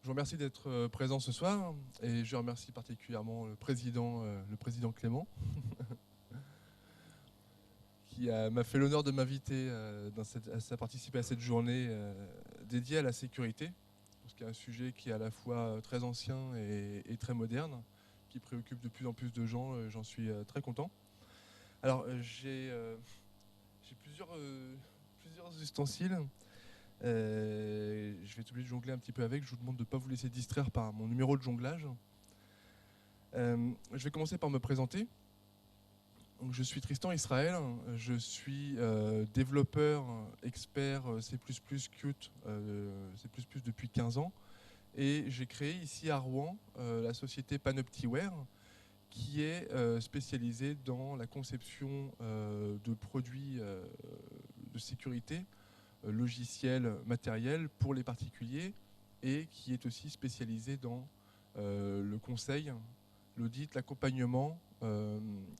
vous remercie d'être présent ce soir et je remercie particulièrement le président Clément qui m'a fait l'honneur de m'inviter à participer à cette journée dédiée à la sécurité, parce qu'il y a un sujet qui est à la fois très ancien et très moderne, qui préoccupe de plus en plus de gens. J'en suis très content. Alors j'ai plusieurs ustensiles. Je vais être obligé de jongler un petit peu avec. Je vous demande de ne pas vous laisser distraire par mon numéro de jonglage. Je vais commencer par me présenter. Donc, je suis Tristan Israël. Je suis développeur, expert C++, Qt, C++ depuis 15 ans. Et j'ai créé ici à Rouen la société Panoptiware, qui est spécialisée dans la conception de produits de sécurité, logiciel, matériel pour les particuliers, et qui est aussi spécialisé dans le conseil, l'audit, l'accompagnement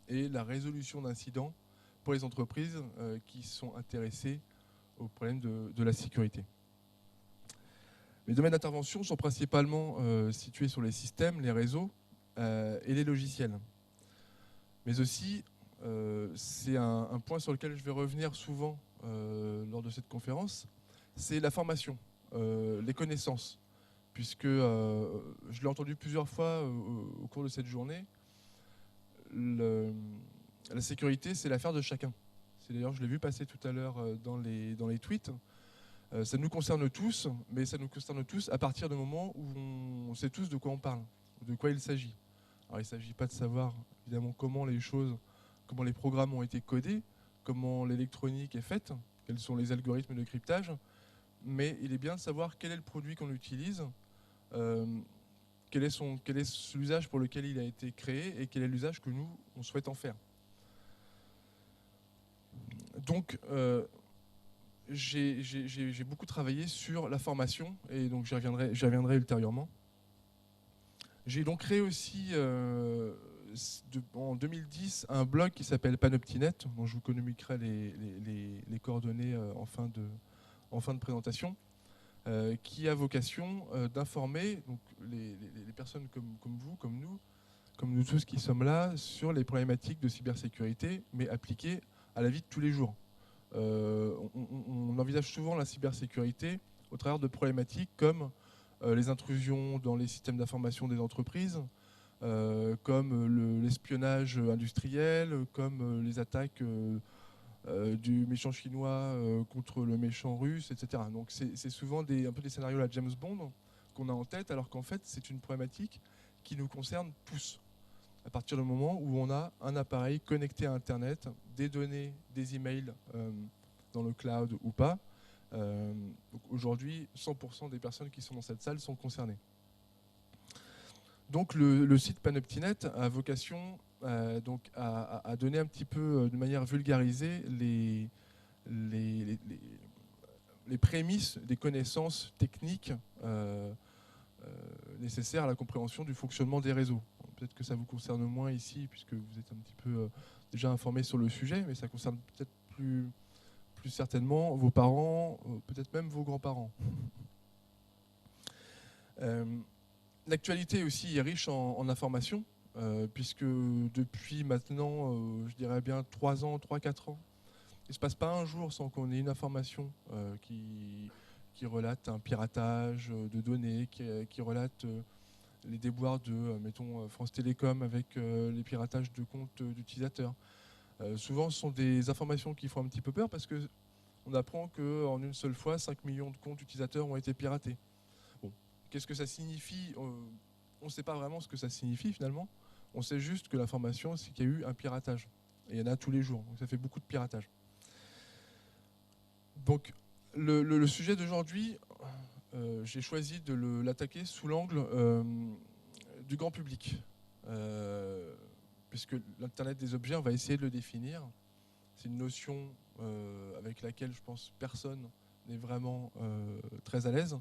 et la résolution d'incidents pour les entreprises qui sont intéressées aux problèmes de la sécurité. Mes domaines d'intervention sont principalement situés sur les systèmes, les réseaux et les logiciels. Mais aussi, c'est un point sur lequel je vais revenir souvent lors de cette conférence, c'est la formation, les connaissances. Puisque je l'ai entendu plusieurs fois au cours de cette journée, la sécurité, c'est l'affaire de chacun. C'est d'ailleurs, je l'ai vu passer tout à l'heure dans les tweets. Ça nous concerne tous, mais ça nous concerne tous à partir du moment où on sait tous de quoi on parle, de quoi il s'agit. Alors il ne s'agit pas de savoir évidemment comment les programmes ont été codés, comment l'électronique est faite, quels sont les algorithmes de cryptage, mais il est bien de savoir quel est le produit qu'on utilise, quel est l'usage pour lequel il a été créé et quel est l'usage que nous, on souhaite en faire. Donc, j'ai beaucoup travaillé sur la formation et donc j'y reviendrai ultérieurement. J'ai donc créé aussi en 2010 un blog qui s'appelle Panoptinet, dont je vous communiquerai les coordonnées en fin de présentation, qui a vocation d'informer les personnes comme vous, comme nous tous qui sommes là, sur les problématiques de cybersécurité, mais appliquées à la vie de tous les jours. On envisage souvent la cybersécurité au travers de problématiques comme les intrusions dans les systèmes d'information des entreprises, comme l'espionnage industriel, comme les attaques du méchant chinois contre le méchant russe, etc. Donc c'est souvent un peu des scénarios à la James Bond qu'on a en tête, alors qu'en fait c'est une problématique qui nous concerne tous. À partir du moment où on a un appareil connecté à Internet, des données, des emails dans le cloud ou pas. Donc aujourd'hui, 100% des personnes qui sont dans cette salle sont concernées. Donc le site Panoptinet a vocation donc à donner un petit peu de manière vulgarisée les prémices des connaissances techniques nécessaires à la compréhension du fonctionnement des réseaux. Peut-être que ça vous concerne moins ici, puisque vous êtes un petit peu déjà informé sur le sujet, mais ça concerne peut-être plus certainement vos parents, peut-être même vos grands-parents. L'actualité aussi est riche en informations, puisque depuis maintenant, je dirais bien 3-4 ans, il ne se passe pas un jour sans qu'on ait une information qui relate un piratage de données, qui relate les déboires de, mettons, France Télécom avec les piratages de comptes d'utilisateurs. Souvent, ce sont des informations qui font un petit peu peur parce qu'on apprend qu'en une seule fois, 5 millions de comptes utilisateurs ont été piratés. Bon, qu'est-ce que ça signifie ? On ne sait pas vraiment ce que ça signifie finalement. On sait juste que l'information, c'est qu'il y a eu un piratage. Et il y en a tous les jours, donc ça fait beaucoup de piratage. Donc le sujet d'aujourd'hui, j'ai choisi de l'attaquer sous l'angle du grand public. Puisque l'Internet des objets, on va essayer de le définir. C'est une notion avec laquelle je pense personne n'est vraiment très à l'aise.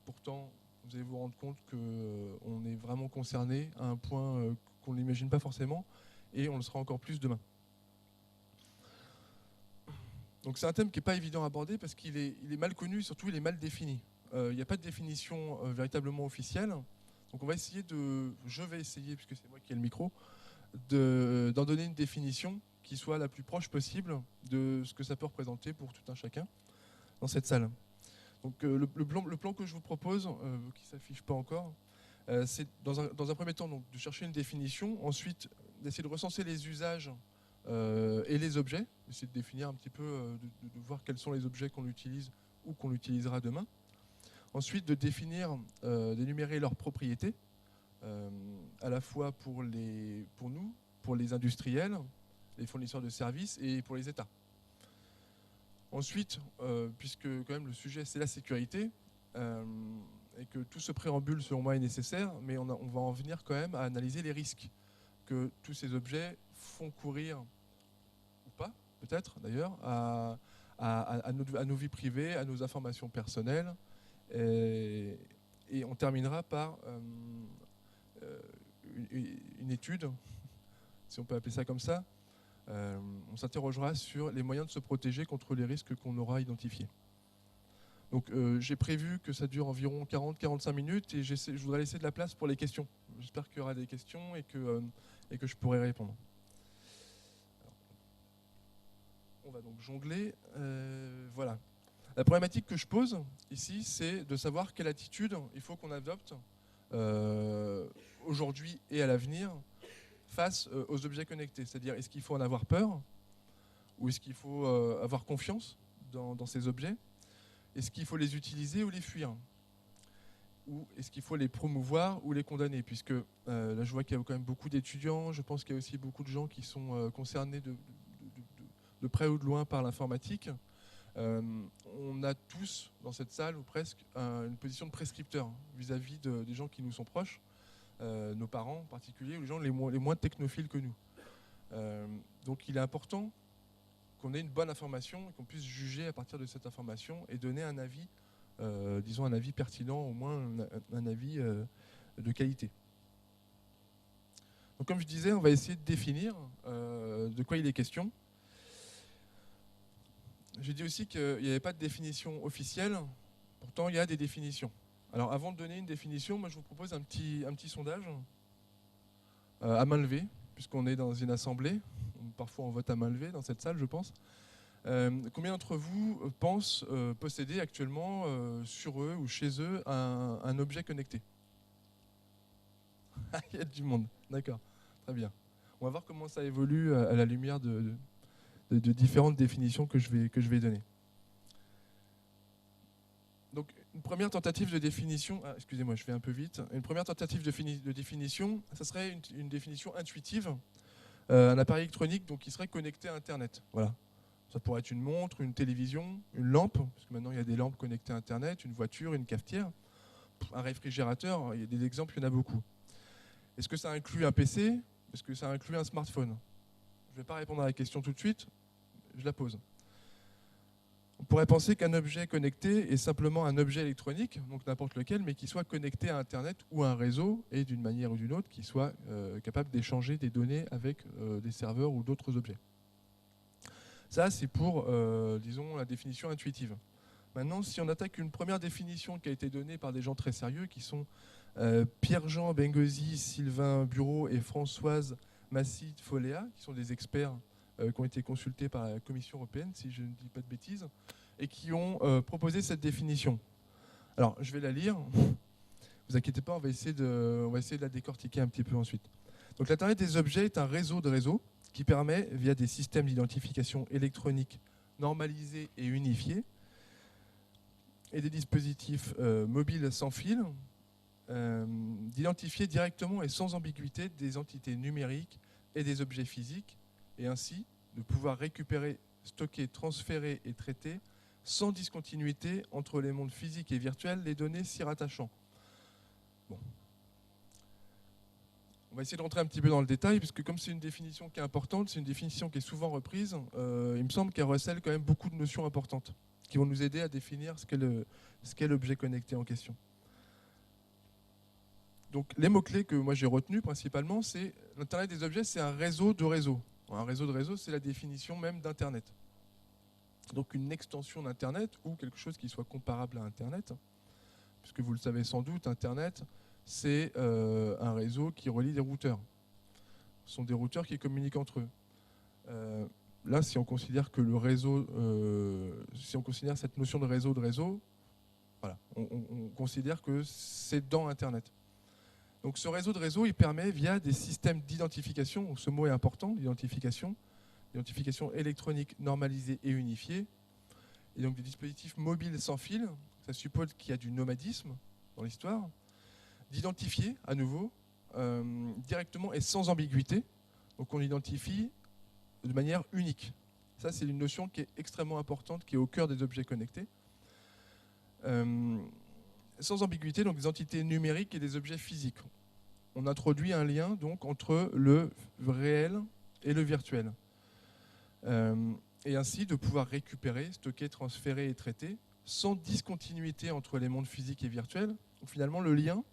Pourtant, vous allez vous rendre compte qu'on est vraiment concerné à un point qu'on ne l'imagine pas forcément, et on le sera encore plus demain. Donc c'est un thème qui n'est pas évident à aborder parce qu'il est mal connu et surtout il est mal défini. il n'y a pas de définition véritablement officielle. Donc je vais essayer, puisque c'est moi qui ai le micro, d'en donner une définition qui soit la plus proche possible de ce que ça peut représenter pour tout un chacun dans cette salle. Donc le plan que je vous propose, qui ne s'affiche pas encore, c'est dans un premier temps donc, de chercher une définition, ensuite d'essayer de recenser les usages et les objets, essayer de définir un petit peu, de voir quels sont les objets qu'on utilise ou qu'on utilisera demain. Ensuite, de définir, d'énumérer leurs propriétés, à la fois pour nous, pour les industriels, les fournisseurs de services et pour les États. Ensuite, puisque quand même le sujet c'est la sécurité, et que tout ce préambule selon moi est nécessaire, mais on va en venir quand même à analyser les risques que tous ces objets font courir, ou pas, peut-être d'ailleurs, à nos vies privées, à nos informations personnelles. Et on terminera par une étude, si on peut appeler ça comme ça. On s'interrogera sur les moyens de se protéger contre les risques qu'on aura identifiés. Donc j'ai prévu que ça dure environ 40-45 minutes et je voudrais laisser de la place pour les questions. J'espère qu'il y aura des questions et que je pourrai répondre. Alors, on va donc jongler. Voilà. La problématique que je pose ici, c'est de savoir quelle attitude il faut qu'on adopte aujourd'hui et à l'avenir face aux objets connectés. C'est-à-dire, est-ce qu'il faut en avoir peur ou est-ce qu'il faut avoir confiance dans ces objets? Est-ce qu'il faut les utiliser ou les fuir? Ou est-ce qu'il faut les promouvoir ou les condamner? Puisque là, je vois qu'il y a quand même beaucoup d'étudiants. Je pense qu'il y a aussi beaucoup de gens qui sont concernés de près ou de loin par l'informatique. On a tous, dans cette salle, ou presque, une position de prescripteur vis-à-vis des gens qui nous sont proches, nos parents en particulier, ou les gens les moins technophiles que nous. Donc il est important qu'on ait une bonne information et qu'on puisse juger à partir de cette information et donner un avis, disons un avis pertinent, au moins un avis de qualité. Donc comme je disais, on va essayer de définir de quoi il est question. J'ai dit aussi qu'il n'y avait pas de définition officielle, pourtant il y a des définitions. Alors avant de donner une définition, moi je vous propose un petit sondage à main levée, puisqu'on est dans une assemblée. Parfois on vote à main levée dans cette salle, je pense. Combien d'entre vous pensent posséder actuellement sur eux ou chez eux un objet connecté? Il y a du monde, d'accord, très bien. On va voir comment ça évolue à la lumière de différentes définitions que je vais donner. Donc, une première tentative de définition, excusez-moi, je fais un peu vite. Une première tentative de définition, ça serait une définition intuitive. Un appareil électronique donc, qui serait connecté à Internet. Voilà. Ça pourrait être une montre, une télévision, une lampe, parce que maintenant il y a des lampes connectées à Internet, une voiture, une cafetière, un réfrigérateur, il y a des exemples, il y en a beaucoup. Est-ce que ça inclut un PC? Est-ce que ça inclut un smartphone? Je ne vais pas répondre à la question tout de suite, je la pose. On pourrait penser qu'un objet connecté est simplement un objet électronique, donc n'importe lequel, mais qui soit connecté à Internet ou à un réseau, et d'une manière ou d'une autre, qui soit capable d'échanger des données avec des serveurs ou d'autres objets. Ça, c'est pour, disons, la définition intuitive. Maintenant, si on attaque une première définition qui a été donnée par des gens très sérieux, qui sont Pierre-Jean Bengozi, Sylvain Bureau et Françoise Massy-Foléa, qui sont des experts qui ont été consultés par la Commission européenne, si je ne dis pas de bêtises, et qui ont proposé cette définition. Alors, je vais la lire. Ne vous inquiétez pas, on va essayer de la décortiquer un petit peu ensuite. Donc, l'Internet des objets est un réseau de réseaux qui permet, via des systèmes d'identification électronique normalisés et unifiés, et des dispositifs mobiles sans fil, d'identifier directement et sans ambiguïté des entités numériques et des objets physiques, et ainsi de pouvoir récupérer, stocker, transférer et traiter sans discontinuité entre les mondes physiques et virtuels les données s'y rattachant. Bon. On va essayer de rentrer un petit peu dans le détail, puisque comme c'est une définition qui est importante, c'est une définition qui est souvent reprise, il me semble qu'elle recèle quand même beaucoup de notions importantes, qui vont nous aider à définir ce qu'est l'objet connecté en question. Donc les mots-clés que moi j'ai retenus principalement, c'est l'Internet des objets, c'est un réseau de réseaux. Un réseau de réseaux, c'est la définition même d'Internet. Donc une extension d'Internet ou quelque chose qui soit comparable à Internet. que vous le savez sans doute, Internet, c'est un réseau qui relie des routeurs. Ce sont des routeurs qui communiquent entre eux. Là, si on considère que le réseau, si on considère cette notion de réseau, voilà, on considère que c'est dans Internet. Donc ce réseau de réseau, il permet, via des systèmes d'identification, ce mot est important, l'identification électronique normalisée et unifiée, et donc des dispositifs mobiles sans fil, ça suppose qu'il y a du nomadisme dans l'histoire, d'identifier à nouveau directement et sans ambiguïté, donc on identifie de manière unique. Ça, c'est une notion qui est extrêmement importante, qui est au cœur des objets connectés. Sans ambiguïté, donc des entités numériques et des objets physiques. On introduit un lien donc entre le réel et le virtuel. Et ainsi de pouvoir récupérer, stocker, transférer et traiter sans discontinuité entre les mondes physiques et virtuels. Donc finalement, le lien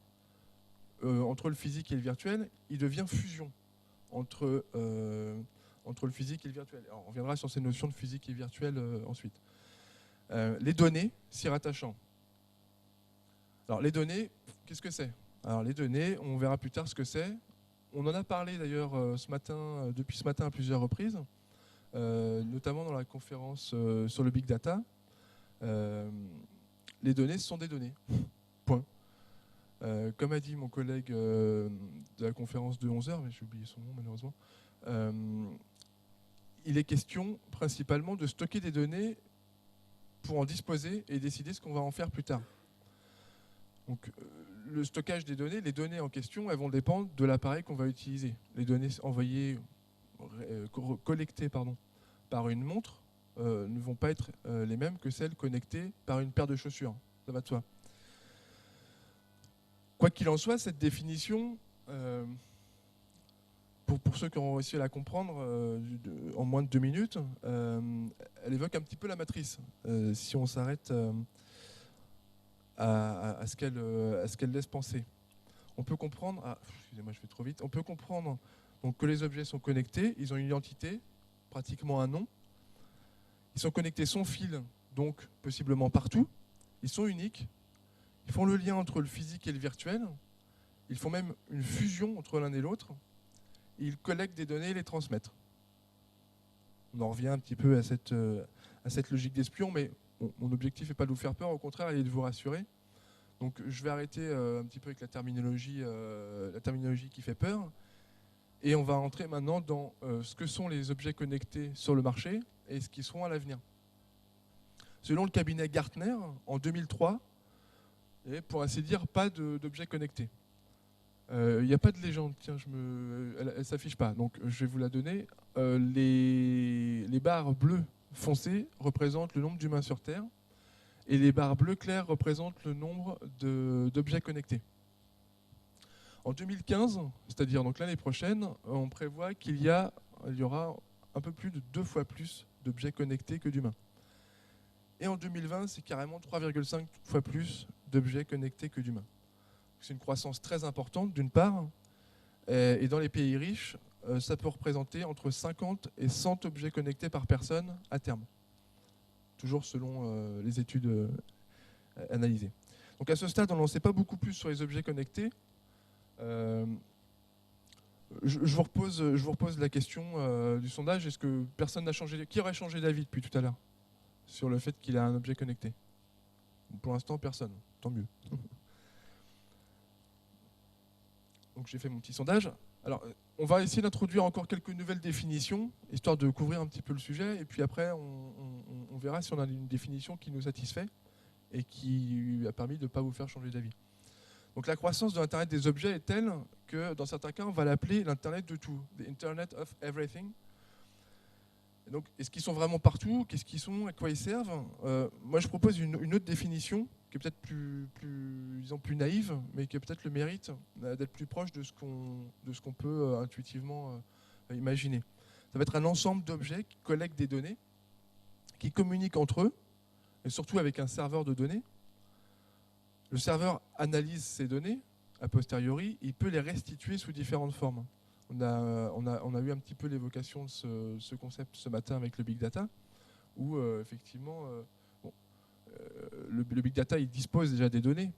entre le physique et le virtuel, il devient fusion entre le physique et le virtuel. Alors, on reviendra sur ces notions de physique et virtuel ensuite. Les données s'y rattachant. Alors les données, qu'est-ce que c'est? Alors les données, on verra plus tard ce que c'est. On en a parlé d'ailleurs depuis ce matin à plusieurs reprises, notamment dans la conférence sur le Big Data. Les données, ce sont des données. Point. Comme a dit mon collègue de la conférence de 11h, mais j'ai oublié son nom malheureusement, il est question principalement de stocker des données pour en disposer et décider ce qu'on va en faire plus tard. Donc, le stockage des données, les données en question, elles vont dépendre de l'appareil qu'on va utiliser. Les données envoyées, collectées par une montre ne vont pas être les mêmes que celles connectées par une paire de chaussures. Ça va de soi. Quoi qu'il en soit, cette définition, pour ceux qui auront réussi à la comprendre en moins de 2 minutes, elle évoque un petit peu la matrice. Si on s'arrête à ce qu'elle laisse penser. On peut comprendre, excusez-moi, je vais trop vite. On peut comprendre donc, que les objets sont connectés, ils ont une identité, pratiquement un nom. Ils sont connectés sans fil, donc possiblement partout. Ils sont uniques. Ils font le lien entre le physique et le virtuel. Ils font même une fusion entre l'un et l'autre. Ils collectent des données et les transmettent. On en revient un petit peu à cette logique d'espion, mais mon objectif n'est pas de vous faire peur, au contraire, il est de vous rassurer. Donc je vais arrêter un petit peu avec la terminologie qui fait peur. Et on va entrer maintenant dans ce que sont les objets connectés sur le marché et ce qu'ils seront à l'avenir. Selon le cabinet Gartner, en 2003, il n'y avait pour ainsi dire pas d'objets connectés. Il n'y a pas de légende, tiens, elle ne s'affiche pas, donc je vais vous la donner. Les barres bleues foncées représentent le nombre d'humains sur Terre et les barres bleues claires représentent le nombre d'objets connectés. En 2015, c'est-à-dire donc l'année prochaine, on prévoit qu'il y aura un peu plus de 2 fois plus d'objets connectés que d'humains. Et en 2020, c'est carrément 3,5 fois plus d'objets connectés que d'humains. C'est une croissance très importante d'une part, et dans les pays riches, ça peut représenter entre 50 et 100 objets connectés par personne à terme. Toujours selon les études analysées. Donc à ce stade, on n'en sait pas beaucoup plus sur les objets connectés. Je vous repose la question du sondage. Est-ce que personne n'a changé? Qui aurait changé d'avis depuis tout à l'heure sur le fait qu'il a un objet connecté? Pour l'instant, personne. Tant mieux. Donc j'ai fait mon petit sondage. Alors, on va essayer d'introduire encore quelques nouvelles définitions, histoire de couvrir un petit peu le sujet, et puis après, on verra si on a une définition qui nous satisfait et qui a permis de ne pas vous faire changer d'avis. Donc la croissance de l'Internet des objets est telle que, dans certains cas, on va l'appeler l'Internet de tout, the Internet of Everything. Et donc, est-ce qu'ils sont vraiment partout? Qu'est-ce qu'ils sont? À quoi ils servent? Moi, je propose une autre définition qui est peut-être plus naïve, mais qui a peut-être le mérite d'être plus proche de ce qu'on peut intuitivement imaginer. Ça va être un ensemble d'objets qui collectent des données, qui communiquent entre eux, et surtout avec un serveur de données. Le serveur analyse ces données, a posteriori, il peut les restituer sous différentes formes. On a eu un petit peu l'évocation de ce concept ce matin avec le Big Data, où effectivement, le Big Data il dispose déjà des données,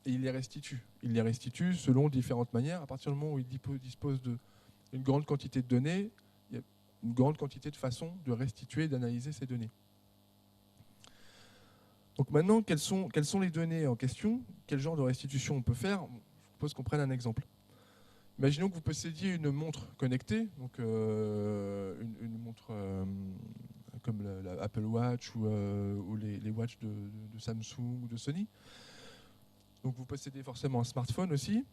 et il les restitue. Il les restitue selon différentes manières. À partir du moment où il dispose d'une grande quantité de données, il y a une grande quantité de façons de restituer et d'analyser ces données. Donc maintenant, quelles sont les données en question? Quel genre de restitution on peut faire? Je propose qu'on prenne un exemple. Imaginons que vous possédiez une montre connectée, donc une montre comme la Apple Watch ou les watches de Samsung ou de Sony. Donc vous possédez forcément un smartphone aussi,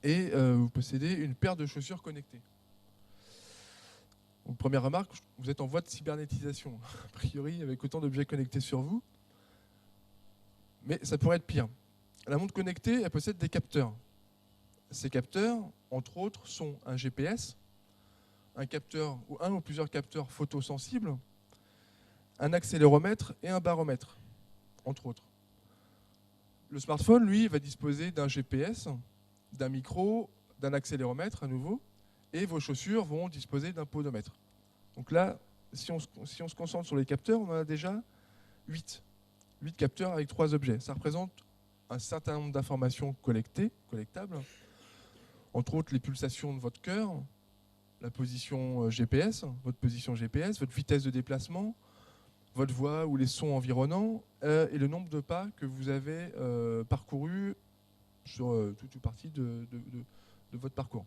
et vous possédez une paire de chaussures connectées. Donc, première remarque, vous êtes en voie de cybernétisation, a priori, avec autant d'objets connectés sur vous. Mais ça pourrait être pire. La montre connectée, elle possède des capteurs. Ces capteurs, entre autres, sont un GPS, un capteur ou un ou plusieurs capteurs photosensibles, un accéléromètre et un baromètre, entre autres. Le smartphone, lui, va disposer d'un GPS, d'un micro, d'un accéléromètre à nouveau, et vos chaussures vont disposer d'un podomètre. Donc là, si on se concentre sur les capteurs, on en a déjà 8. 8 capteurs avec 3 objets. Ça représente un certain nombre d'informations collectables, entre autres les pulsations de votre cœur, la position GPS, votre position GPS, votre vitesse de déplacement, votre voix ou les sons environnants, et le nombre de pas que vous avez parcourus sur toute partie de votre parcours.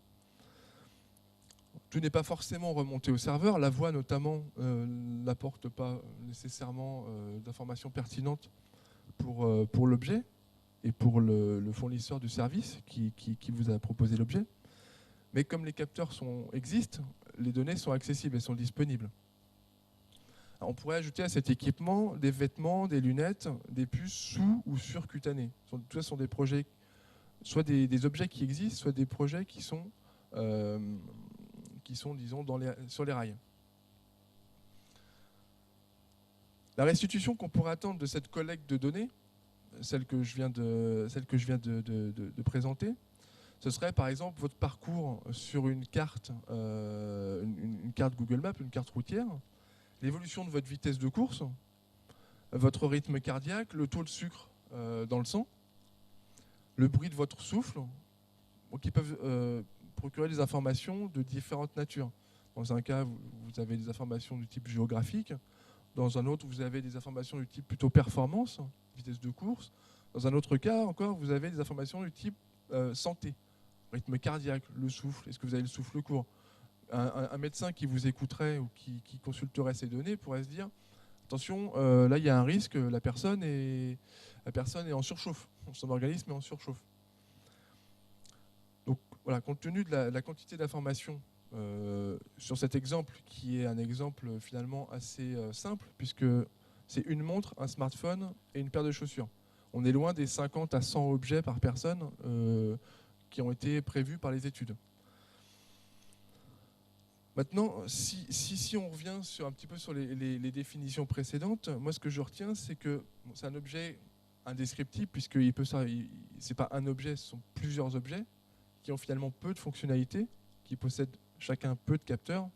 Tout n'est pas forcément remonté au serveur. La voix, notamment, n'apporte pas nécessairement d'informations pertinentes pour l'objet et pour le fournisseur du service qui vous a proposé l'objet. Mais comme les capteurs existent, les données sont accessibles et sont disponibles. Alors, on pourrait ajouter à cet équipement des vêtements, des lunettes, des puces sous ou surcutanées. Tout ça sont des projets, soit des objets qui existent, soit des projets qui sont disons, sur les rails. La restitution qu'on pourrait attendre de cette collecte de données, celle que je viens de présenter, ce serait par exemple votre parcours sur une carte, une carte Google Maps, une carte routière, l'évolution de votre vitesse de course, votre rythme cardiaque, le taux de sucre dans le sang, le bruit de votre souffle, qui peuvent procurer des informations de différentes natures. Dans un cas, vous avez des informations du type géographique. Dans un autre, vous avez des informations du type plutôt performance, vitesse de course. Dans un autre cas, encore, vous avez des informations du type santé, rythme cardiaque, le souffle, est-ce que vous avez le souffle court. Un médecin qui vous écouterait ou qui consulterait ces données pourrait se dire attention, là il y a un risque, la personne est en surchauffe, son organisme est en surchauffe. Donc voilà, compte tenu de la quantité d'informations sur cet exemple, qui est un exemple finalement assez simple, puisque c'est une montre, un smartphone et une paire de chaussures. On est loin des 50 à 100 objets par personne qui ont été prévus par les études. Maintenant, si on revient un petit peu sur les définitions précédentes, moi ce que je retiens, c'est que c'est un objet indescriptible, puisque c'est pas un objet, ce sont plusieurs objets qui ont finalement peu de fonctionnalités, qui possèdent chacun peu de capteurs,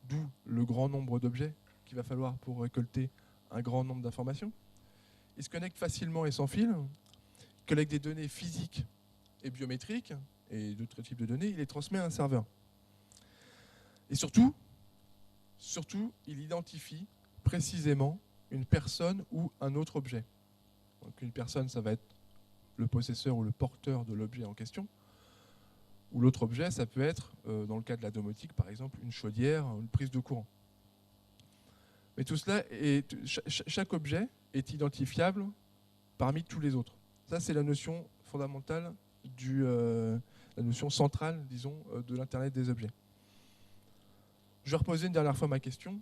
d'où le grand nombre d'objets qu'il va falloir pour récolter un grand nombre d'informations. Ils se connectent facilement et sans fil, collectent des données physiques et biométriques et d'autres types de données, il les transmet à un serveur. Et surtout, il identifie précisément une personne ou un autre objet. Donc une personne, ça va être le possesseur ou le porteur de l'objet en question, ou l'autre objet, ça peut être, dans le cas de la domotique par exemple, une chaudière, une prise de courant. Mais tout cela, chaque objet est identifiable parmi tous les autres. Ça, c'est la notion fondamentale, la notion centrale, disons, de l'Internet des objets. Je vais reposer une dernière fois ma question.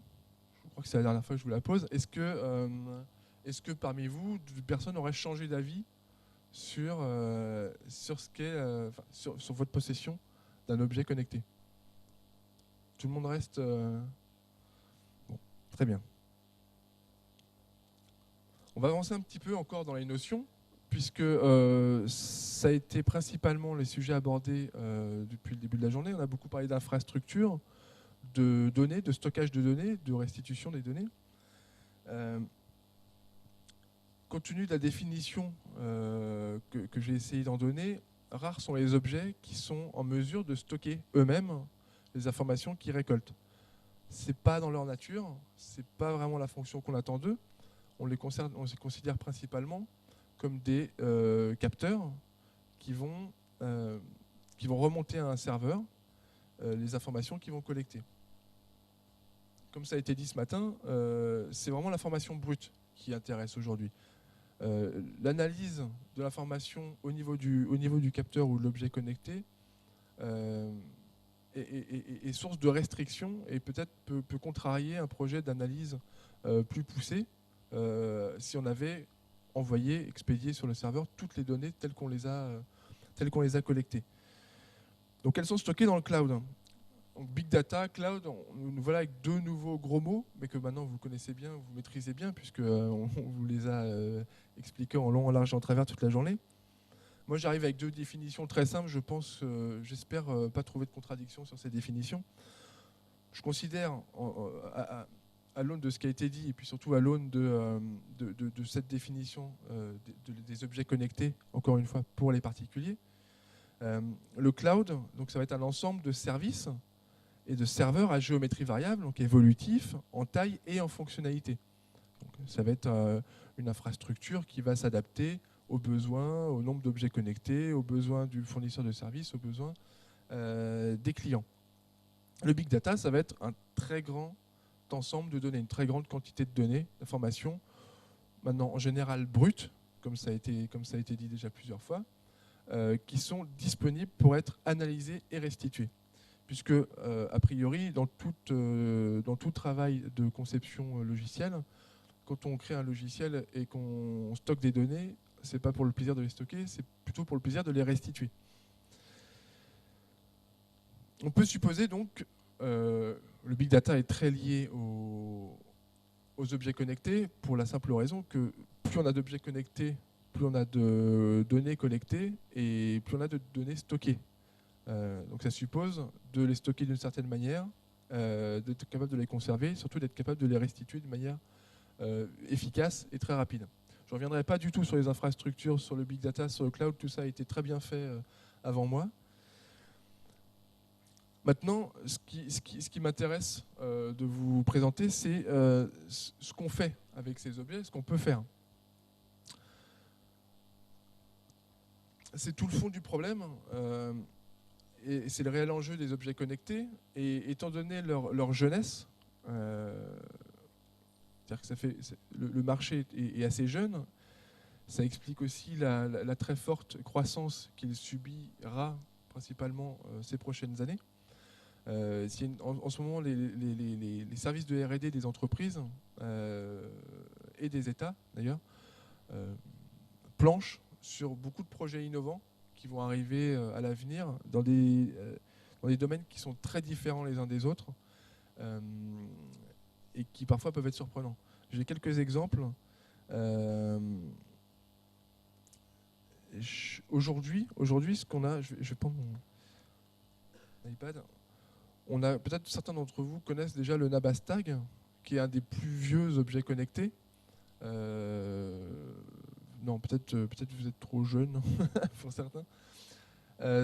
Je crois que c'est la dernière fois que je vous la pose. Est-ce que parmi vous, des personnes auraient changé d'avis sur votre possession d'un objet connecté? Tout le monde reste... Bon, très bien. On va avancer un petit peu encore dans les notions, puisque ça a été principalement les sujets abordés depuis le début de la journée. On a beaucoup parlé d'infrastructures, de données, de stockage de données, de restitution des données. compte tenu de la définition que j'ai essayé d'en donner, rares sont les objets qui sont en mesure de stocker eux-mêmes les informations qu'ils récoltent. C'est pas dans leur nature, c'est pas vraiment la fonction qu'on attend d'eux. On les considère principalement comme des capteurs qui vont remonter à un serveur les informations qu'ils vont collecter. Comme ça a été dit ce matin, c'est vraiment l'information brute qui intéresse aujourd'hui. L'analyse de l'information au niveau du capteur ou de l'objet connecté est source de restrictions et peut-être peut contrarier un projet d'analyse plus poussé si on avait envoyé, expédié sur le serveur toutes les données telles qu'on les a collectées. Donc elles sont stockées dans le cloud. Donc big data, cloud, nous voilà avec deux nouveaux gros mots, mais que maintenant vous connaissez bien, vous maîtrisez bien, puisque on vous les a expliqués en long, en large et en travers toute la journée. Moi j'arrive avec deux définitions très simples, j'espère pas trouver de contradiction sur ces définitions. Je considère, à l'aune de ce qui a été dit, et puis surtout à l'aune de cette définition des objets connectés, encore une fois pour les particuliers, le cloud, donc ça va être un ensemble de services et de serveurs à géométrie variable, donc évolutifs en taille et en fonctionnalité. Donc, ça va être une infrastructure qui va s'adapter aux besoins, au nombre d'objets connectés, aux besoins du fournisseur de services, aux besoins des clients. Le big data, ça va être un très grand ensemble de données, une très grande quantité de données, d'informations, maintenant en général brutes, comme ça a été dit déjà plusieurs fois, qui sont disponibles pour être analysées et restituées. Puisque, a priori, dans tout travail de conception logicielle, quand on crée un logiciel et qu'on stocke des données, ce n'est pas pour le plaisir de les stocker, c'est plutôt pour le plaisir de les restituer. On peut supposer donc, le big data est très lié aux objets connectés, pour la simple raison que plus on a d'objets connectés, plus on a de données collectées et plus on a de données stockées. Donc ça suppose de les stocker d'une certaine manière, d'être capable de les conserver, surtout d'être capable de les restituer de manière efficace et très rapide. Je ne reviendrai pas du tout sur les infrastructures, sur le big data, sur le cloud, tout ça a été très bien fait avant moi. Maintenant, ce qui m'intéresse de vous présenter, c'est ce qu'on fait avec ces objets, ce qu'on peut faire. C'est tout le fond du problème. Et c'est le réel enjeu des objets connectés. Et étant donné leur jeunesse, c'est-à-dire que le marché est assez jeune, ça explique aussi la très forte croissance qu'il subira principalement ces prochaines années. En ce moment, les services de R&D des entreprises et des États, d'ailleurs, planchent sur beaucoup de projets innovants qui vont arriver à l'avenir dans des domaines qui sont très différents les uns des autres et qui parfois peuvent être surprenants. J'ai quelques exemples. Aujourd'hui, ce qu'on a, je vais prendre mon iPad. Peut-être certains d'entre vous connaissent déjà le Nabastag, qui est un des plus vieux objets connectés. Non, peut-être vous êtes trop jeune pour certains.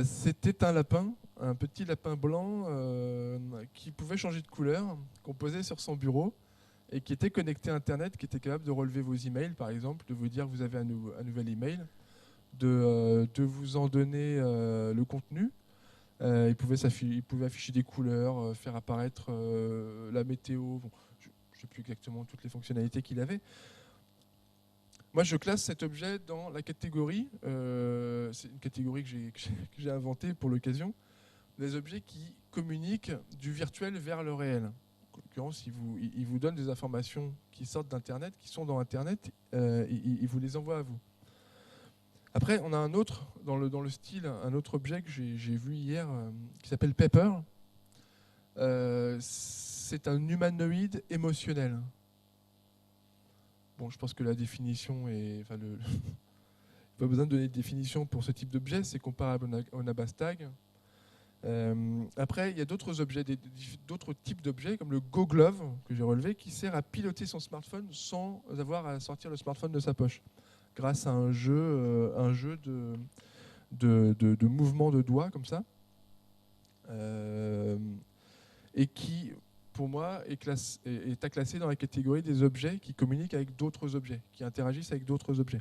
C'était un petit lapin blanc qui pouvait changer de couleur, qu'on posait sur son bureau et qui était connecté à Internet, qui était capable de relever vos emails, par exemple, de vous dire que vous avez un nouvel email, de vous en donner le contenu. Il pouvait afficher des couleurs, faire apparaître la météo. Bon, je ne sais plus exactement toutes les fonctionnalités qu'il avait. Moi, je classe cet objet dans la catégorie, c'est une catégorie que j'ai inventée pour l'occasion, des objets qui communiquent du virtuel vers le réel. En l'occurrence, il vous donne des informations qui sortent d'Internet, qui sont dans Internet, il vous les envoie à vous. Après, on a un autre, dans le style, un autre objet que j'ai vu hier, qui s'appelle Pepper. C'est un humanoïde émotionnel. Bon, je pense que la définition est... Enfin, pas besoin de donner de définition pour ce type d'objet, c'est comparable au Nabastag. Après, il y a d'autres objets, d'autres types d'objets, comme le Go Glove, que j'ai relevé, qui sert à piloter son smartphone sans avoir à sortir le smartphone de sa poche, grâce à un jeu de mouvements de doigts, comme ça, et qui, pour moi, est à classer dans la catégorie des objets qui communiquent avec d'autres objets, qui interagissent avec d'autres objets.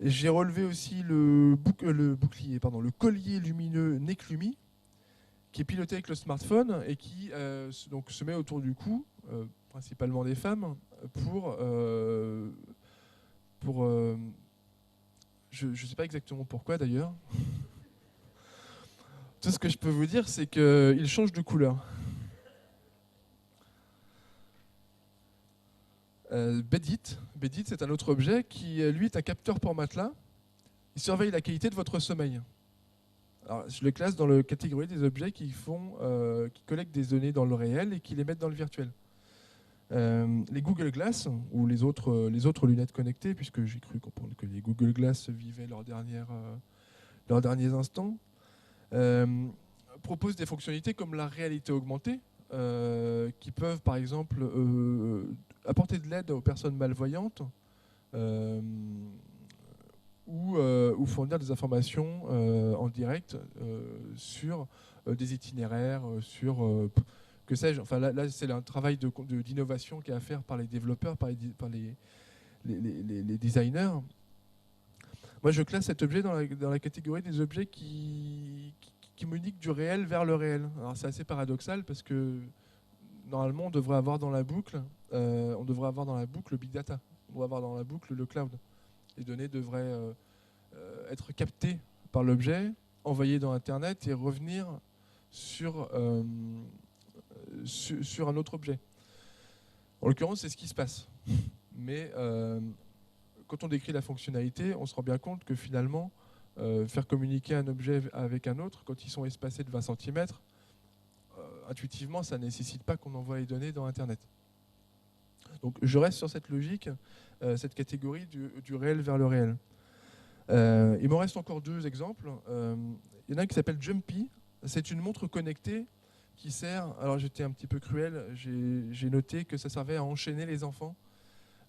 J'ai relevé aussi le collier lumineux Neclumi, qui est piloté avec le smartphone et qui donc se met autour du cou, principalement des femmes, je ne sais pas exactement pourquoi d'ailleurs. Tout ce que je peux vous dire, c'est qu'il change de couleur. Bedit, c'est un autre objet qui, lui, est un capteur pour matelas. Il surveille la qualité de votre sommeil. Alors, je le classe dans la catégorie des objets qui collectent des données dans le réel et qui les mettent dans le virtuel. Les Google Glass, ou les autres lunettes connectées, puisque j'ai cru comprendre que les Google Glass vivaient leurs derniers instants, proposent des fonctionnalités comme la réalité augmentée, qui peuvent par exemple apporter de l'aide aux personnes malvoyantes ou fournir des informations en direct sur des itinéraires, que sais-je. Enfin, là c'est un travail d'innovation qui est à faire par les développeurs, par les designers. Moi, je classe cet objet dans la catégorie des objets qui communiquent du réel vers le réel. Alors, c'est assez paradoxal parce que normalement, on devrait avoir dans la boucle le big data. On devrait avoir dans la boucle le cloud. Les données devraient être captées par l'objet, envoyées dans Internet et revenir sur un autre objet. En l'occurrence, c'est ce qui se passe. Mais quand on décrit la fonctionnalité, on se rend bien compte que finalement, faire communiquer un objet avec un autre, quand ils sont espacés de 20 cm, intuitivement, ça ne nécessite pas qu'on envoie les données dans Internet. Donc je reste sur cette logique, cette catégorie du réel vers le réel. Il m'en reste encore deux exemples. Il y en a un qui s'appelle Jumpy. C'est une montre connectée qui sert, alors j'étais un petit peu cruel, j'ai noté que ça servait à enchaîner les enfants.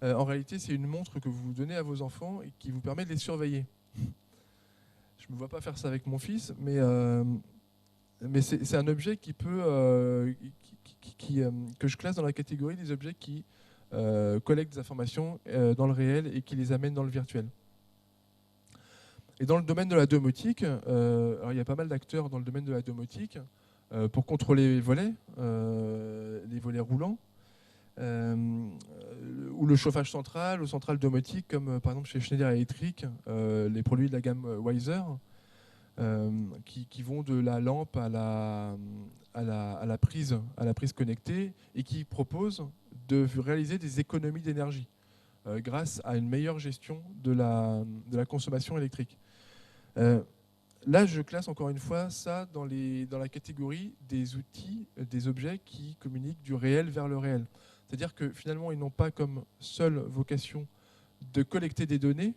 En réalité, c'est une montre que vous donnez à vos enfants et qui vous permet de les surveiller. Je ne me vois pas faire ça avec mon fils, mais c'est un objet qui peut, que je classe dans la catégorie des objets qui collectent des informations dans le réel et qui les amènent dans le virtuel. Et dans le domaine de la domotique, alors il y a pas mal d'acteurs dans le domaine de la domotique pour contrôler les volets roulants, ou le chauffage central, ou centrales domotiques, comme par exemple chez Schneider Electric, les produits de la gamme Weiser, qui vont de la lampe à la prise connectée et qui proposent de réaliser des économies d'énergie grâce à une meilleure gestion de la consommation électrique. Là, je classe encore une fois ça dans la catégorie des outils, des objets qui communiquent du réel vers le réel. C'est-à-dire que finalement, ils n'ont pas comme seule vocation de collecter des données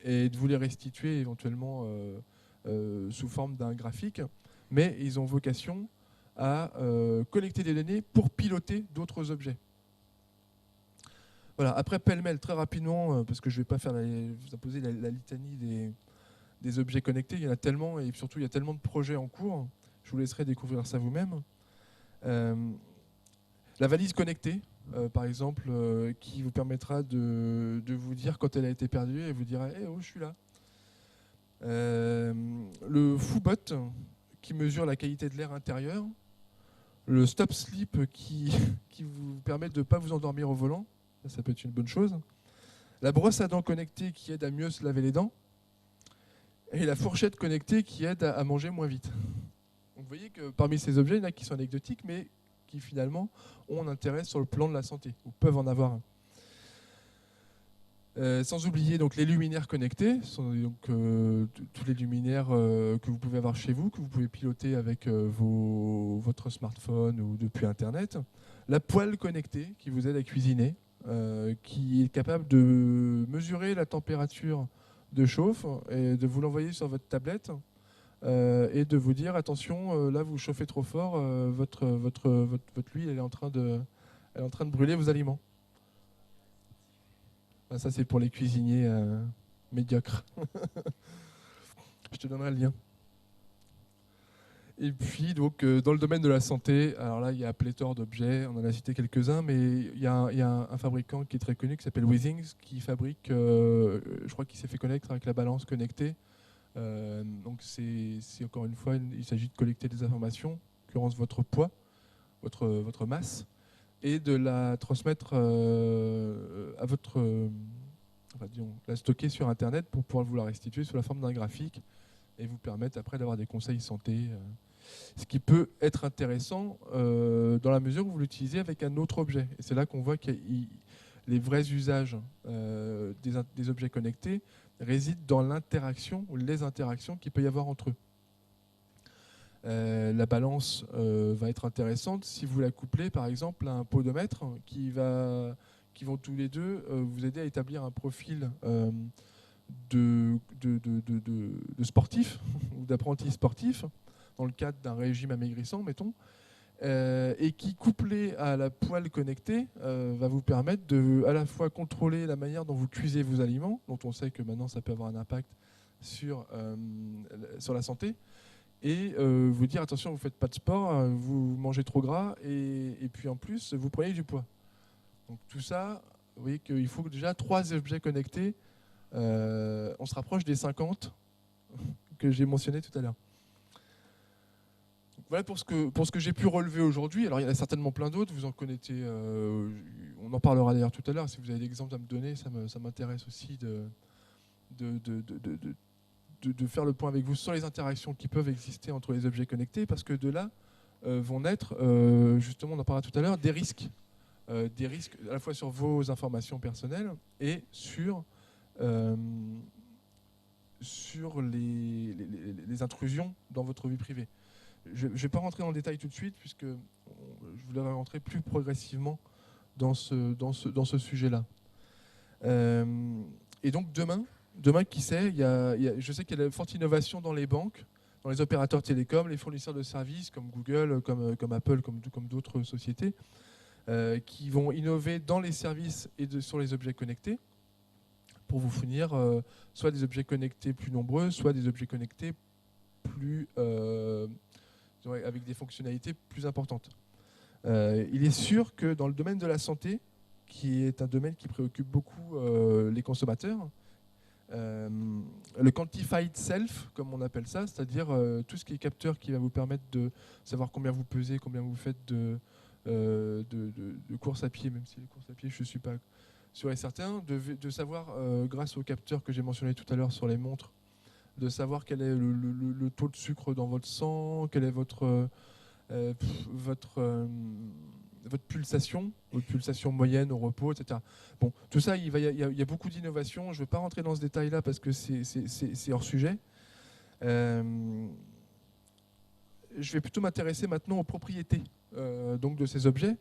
et de vous les restituer éventuellement sous forme d'un graphique, mais ils ont vocation à collecter des données pour piloter d'autres objets. Voilà. Après, pêle-mêle, très rapidement, parce que je ne vais pas vous imposer la litanie des objets connectés, il y en a tellement, et surtout il y a tellement de projets en cours, je vous laisserai découvrir ça vous-même. La valise connectée, par exemple, qui vous permettra de vous dire quand elle a été perdue et vous dira hey, « oh, je suis là ». Le Foobot, qui mesure la qualité de l'air intérieur. Le Stop Sleep, qui vous permet de ne pas vous endormir au volant. Ça peut être une bonne chose. La brosse à dents connectée, qui aide à mieux se laver les dents. Et la fourchette connectée, qui aide à manger moins vite. Donc vous voyez que parmi ces objets, il y en a qui sont anecdotiques, mais qui finalement ont un intérêt sur le plan de la santé, ou peuvent en avoir un. Sans oublier donc les luminaires connectés, ce sont donc tous les luminaires que vous pouvez avoir chez vous, que vous pouvez piloter avec votre smartphone ou depuis Internet. La poêle connectée qui vous aide à cuisiner, qui est capable de mesurer la température de chauffe et de vous l'envoyer sur votre tablette et de vous dire attention, là vous chauffez trop fort, votre huile elle est en train de brûler vos aliments. Ben, ça c'est pour les cuisiniers médiocres. Je te donnerai le lien. Et puis, donc, dans le domaine de la santé, alors là, il y a pléthore d'objets, on en a cité quelques-uns, mais il y a un fabricant qui est très connu qui s'appelle Withings, qui fabrique, je crois qu'il s'est fait connaître avec la balance connectée. Donc, c'est encore une fois, il s'agit de collecter des informations, en l'occurrence votre poids, votre masse, et de la transmettre à votre. Enfin, disons, la stocker sur Internet pour pouvoir vous la restituer sous la forme d'un graphique et vous permettre après d'avoir des conseils santé. Ce qui peut être intéressant dans la mesure où vous l'utilisez avec un autre objet. Et c'est là qu'on voit que les vrais usages des objets connectés résident dans l'interaction ou les interactions qu'il peut y avoir entre eux. La balance va être intéressante si vous la couplez par exemple à un podomètre qui vont tous les deux vous aider à établir un profil de sportif ou d'apprenti sportif dans le cadre d'un régime amaigrissant, mettons, et qui, couplé à la poêle connectée, va vous permettre de à la fois contrôler la manière dont vous cuisez vos aliments, dont on sait que maintenant ça peut avoir un impact sur la santé, et vous dire attention, vous ne faites pas de sport, vous mangez trop gras, et puis en plus, vous prenez du poids. Donc tout ça, vous voyez qu'il faut déjà 3 objets connectés. On se rapproche des 50 que j'ai mentionné tout à l'heure. Voilà pour ce que j'ai pu relever aujourd'hui. Alors il y en a certainement plein d'autres, vous en connaissez, on en parlera d'ailleurs tout à l'heure. Si vous avez des exemples à me donner, ça m'intéresse aussi de faire le point avec vous sur les interactions qui peuvent exister entre les objets connectés, parce que de là vont naître, justement on en parlera tout à l'heure, des risques à la fois sur vos informations personnelles et sur les intrusions dans votre vie privée. Je ne vais pas rentrer dans le détail tout de suite, puisque je voudrais rentrer plus progressivement dans ce sujet-là. Et donc demain qui sait, je sais qu'il y a de forte innovation dans les banques, dans les opérateurs télécoms, les fournisseurs de services comme Google, comme Apple, comme d'autres sociétés, qui vont innover dans les services et sur les objets connectés pour vous fournir soit des objets connectés plus nombreux, soit des objets connectés avec des fonctionnalités plus importantes. Il est sûr que dans le domaine de la santé, qui est un domaine qui préoccupe beaucoup les consommateurs, le quantified self, comme on appelle ça, c'est-à-dire tout ce qui est capteur qui va vous permettre de savoir combien vous pesez, combien vous faites de course à pied, même si les courses à pied, je ne suis pas sûr et certain, de savoir, grâce au capteur que j'ai mentionné tout à l'heure sur les montres, de savoir quel est le taux de sucre dans votre sang, quelle est votre pulsation, votre pulsation moyenne au repos, etc. Bon, tout ça, il y a beaucoup d'innovations. Je ne vais pas rentrer dans ce détail-là parce que c'est hors sujet. Je vais plutôt m'intéresser maintenant aux propriétés donc de ces objets.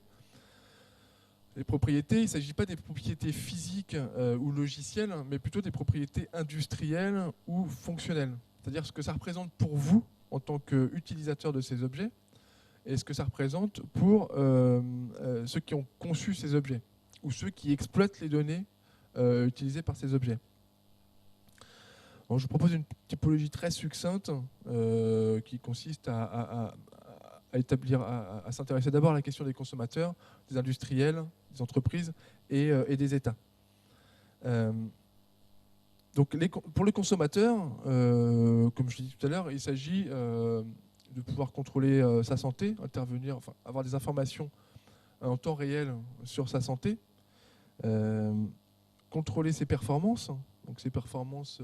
Les propriétés, il ne s'agit pas des propriétés physiques ou logicielles, mais plutôt des propriétés industrielles ou fonctionnelles. C'est-à-dire ce que ça représente pour vous en tant qu'utilisateur de ces objets et ce que ça représente pour ceux qui ont conçu ces objets ou ceux qui exploitent les données utilisées par ces objets. Donc, je vous propose une typologie très succincte qui consiste à s'intéresser d'abord à la question des consommateurs, des industriels, des entreprises et des États. Donc pour le consommateur, comme je l'ai dit tout à l'heure, il s'agit de pouvoir contrôler sa santé, avoir des informations en temps réel sur sa santé, contrôler ses performances, donc ses performances,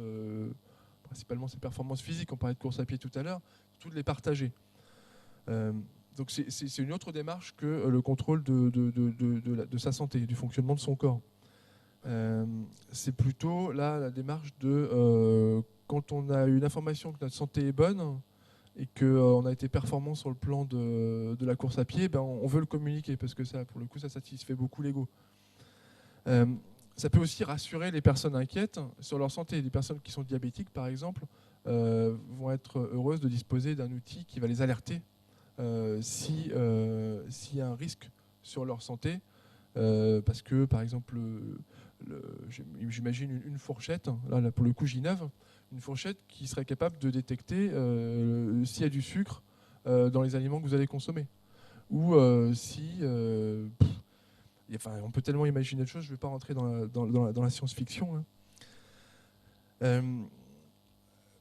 principalement ses performances physiques, on parlait de course à pied tout à l'heure, toutes les partager. Donc c'est une autre démarche que le contrôle de sa santé, du fonctionnement de son corps. C'est plutôt là la démarche de quand on a une information que notre santé est bonne et qu'on a été performant sur le plan de la course à pied, ben on veut le communiquer parce que ça, pour le coup, ça satisfait beaucoup l'ego. Ça peut aussi rassurer les personnes inquiètes sur leur santé. Les personnes qui sont diabétiques, par exemple, vont être heureuses de disposer d'un outil qui va les alerter s'il y a un risque sur leur santé, parce que par exemple, j'imagine une fourchette, là pour le coup j'innove, une fourchette qui serait capable de détecter s'il y a du sucre dans les aliments que vous allez consommer, ou enfin, on peut tellement imaginer de choses, je ne vais pas rentrer dans la science-fiction. Hein.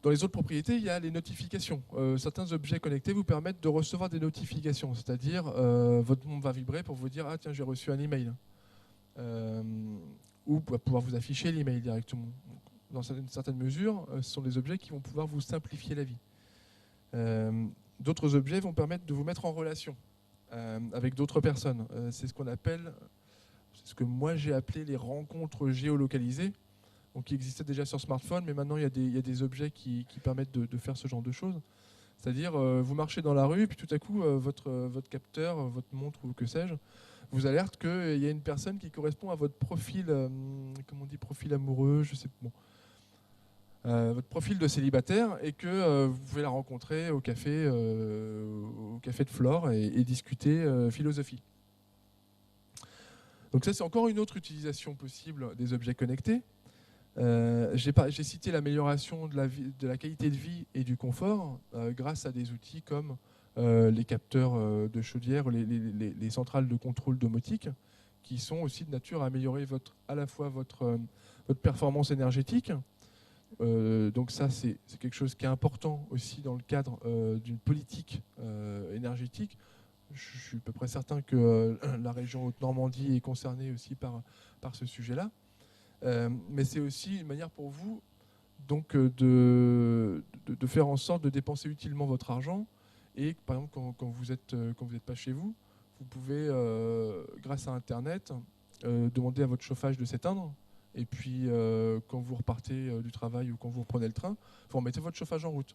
Dans les autres propriétés, il y a les notifications. Certains objets connectés vous permettent de recevoir des notifications, c'est-à-dire votre montre va vibrer pour vous dire « Ah tiens, j'ai reçu un email ». Ou pour pouvoir vous afficher l'email directement. Dans une certaine mesure, ce sont des objets qui vont pouvoir vous simplifier la vie. D'autres objets vont permettre de vous mettre en relation avec d'autres personnes. C'est ce qu'on appelle, c'est ce que moi j'ai appelé les rencontres géolocalisées, donc qui existaient déjà sur smartphone, mais maintenant il y a des objets qui permettent de faire ce genre de choses. C'est-à-dire, vous marchez dans la rue, puis tout à coup, votre capteur, votre montre ou que sais-je, vous alerte qu'il y a une personne qui correspond à votre profil, comment on dit, profil amoureux, je sais pas. Bon. Votre profil de célibataire, et que vous pouvez la rencontrer au café de Flore et discuter philosophie. Donc ça, c'est encore une autre utilisation possible des objets connectés. J'ai cité l'amélioration de la qualité de vie et du confort grâce à des outils comme les capteurs de chaudière, les centrales de contrôle domotique, qui sont aussi de nature à améliorer à la fois votre performance énergétique. Donc ça, c'est quelque chose qui est important aussi dans le cadre d'une politique énergétique. Je suis à peu près certain que la région Haute-Normandie est concernée aussi par ce sujet-là. Mais c'est aussi une manière pour vous donc, de faire en sorte de dépenser utilement votre argent. Et par exemple, quand vous n'êtes pas chez vous, vous pouvez, grâce à Internet, demander à votre chauffage de s'éteindre. Et puis, quand vous repartez du travail ou quand vous reprenez le train, vous remettez votre chauffage en route.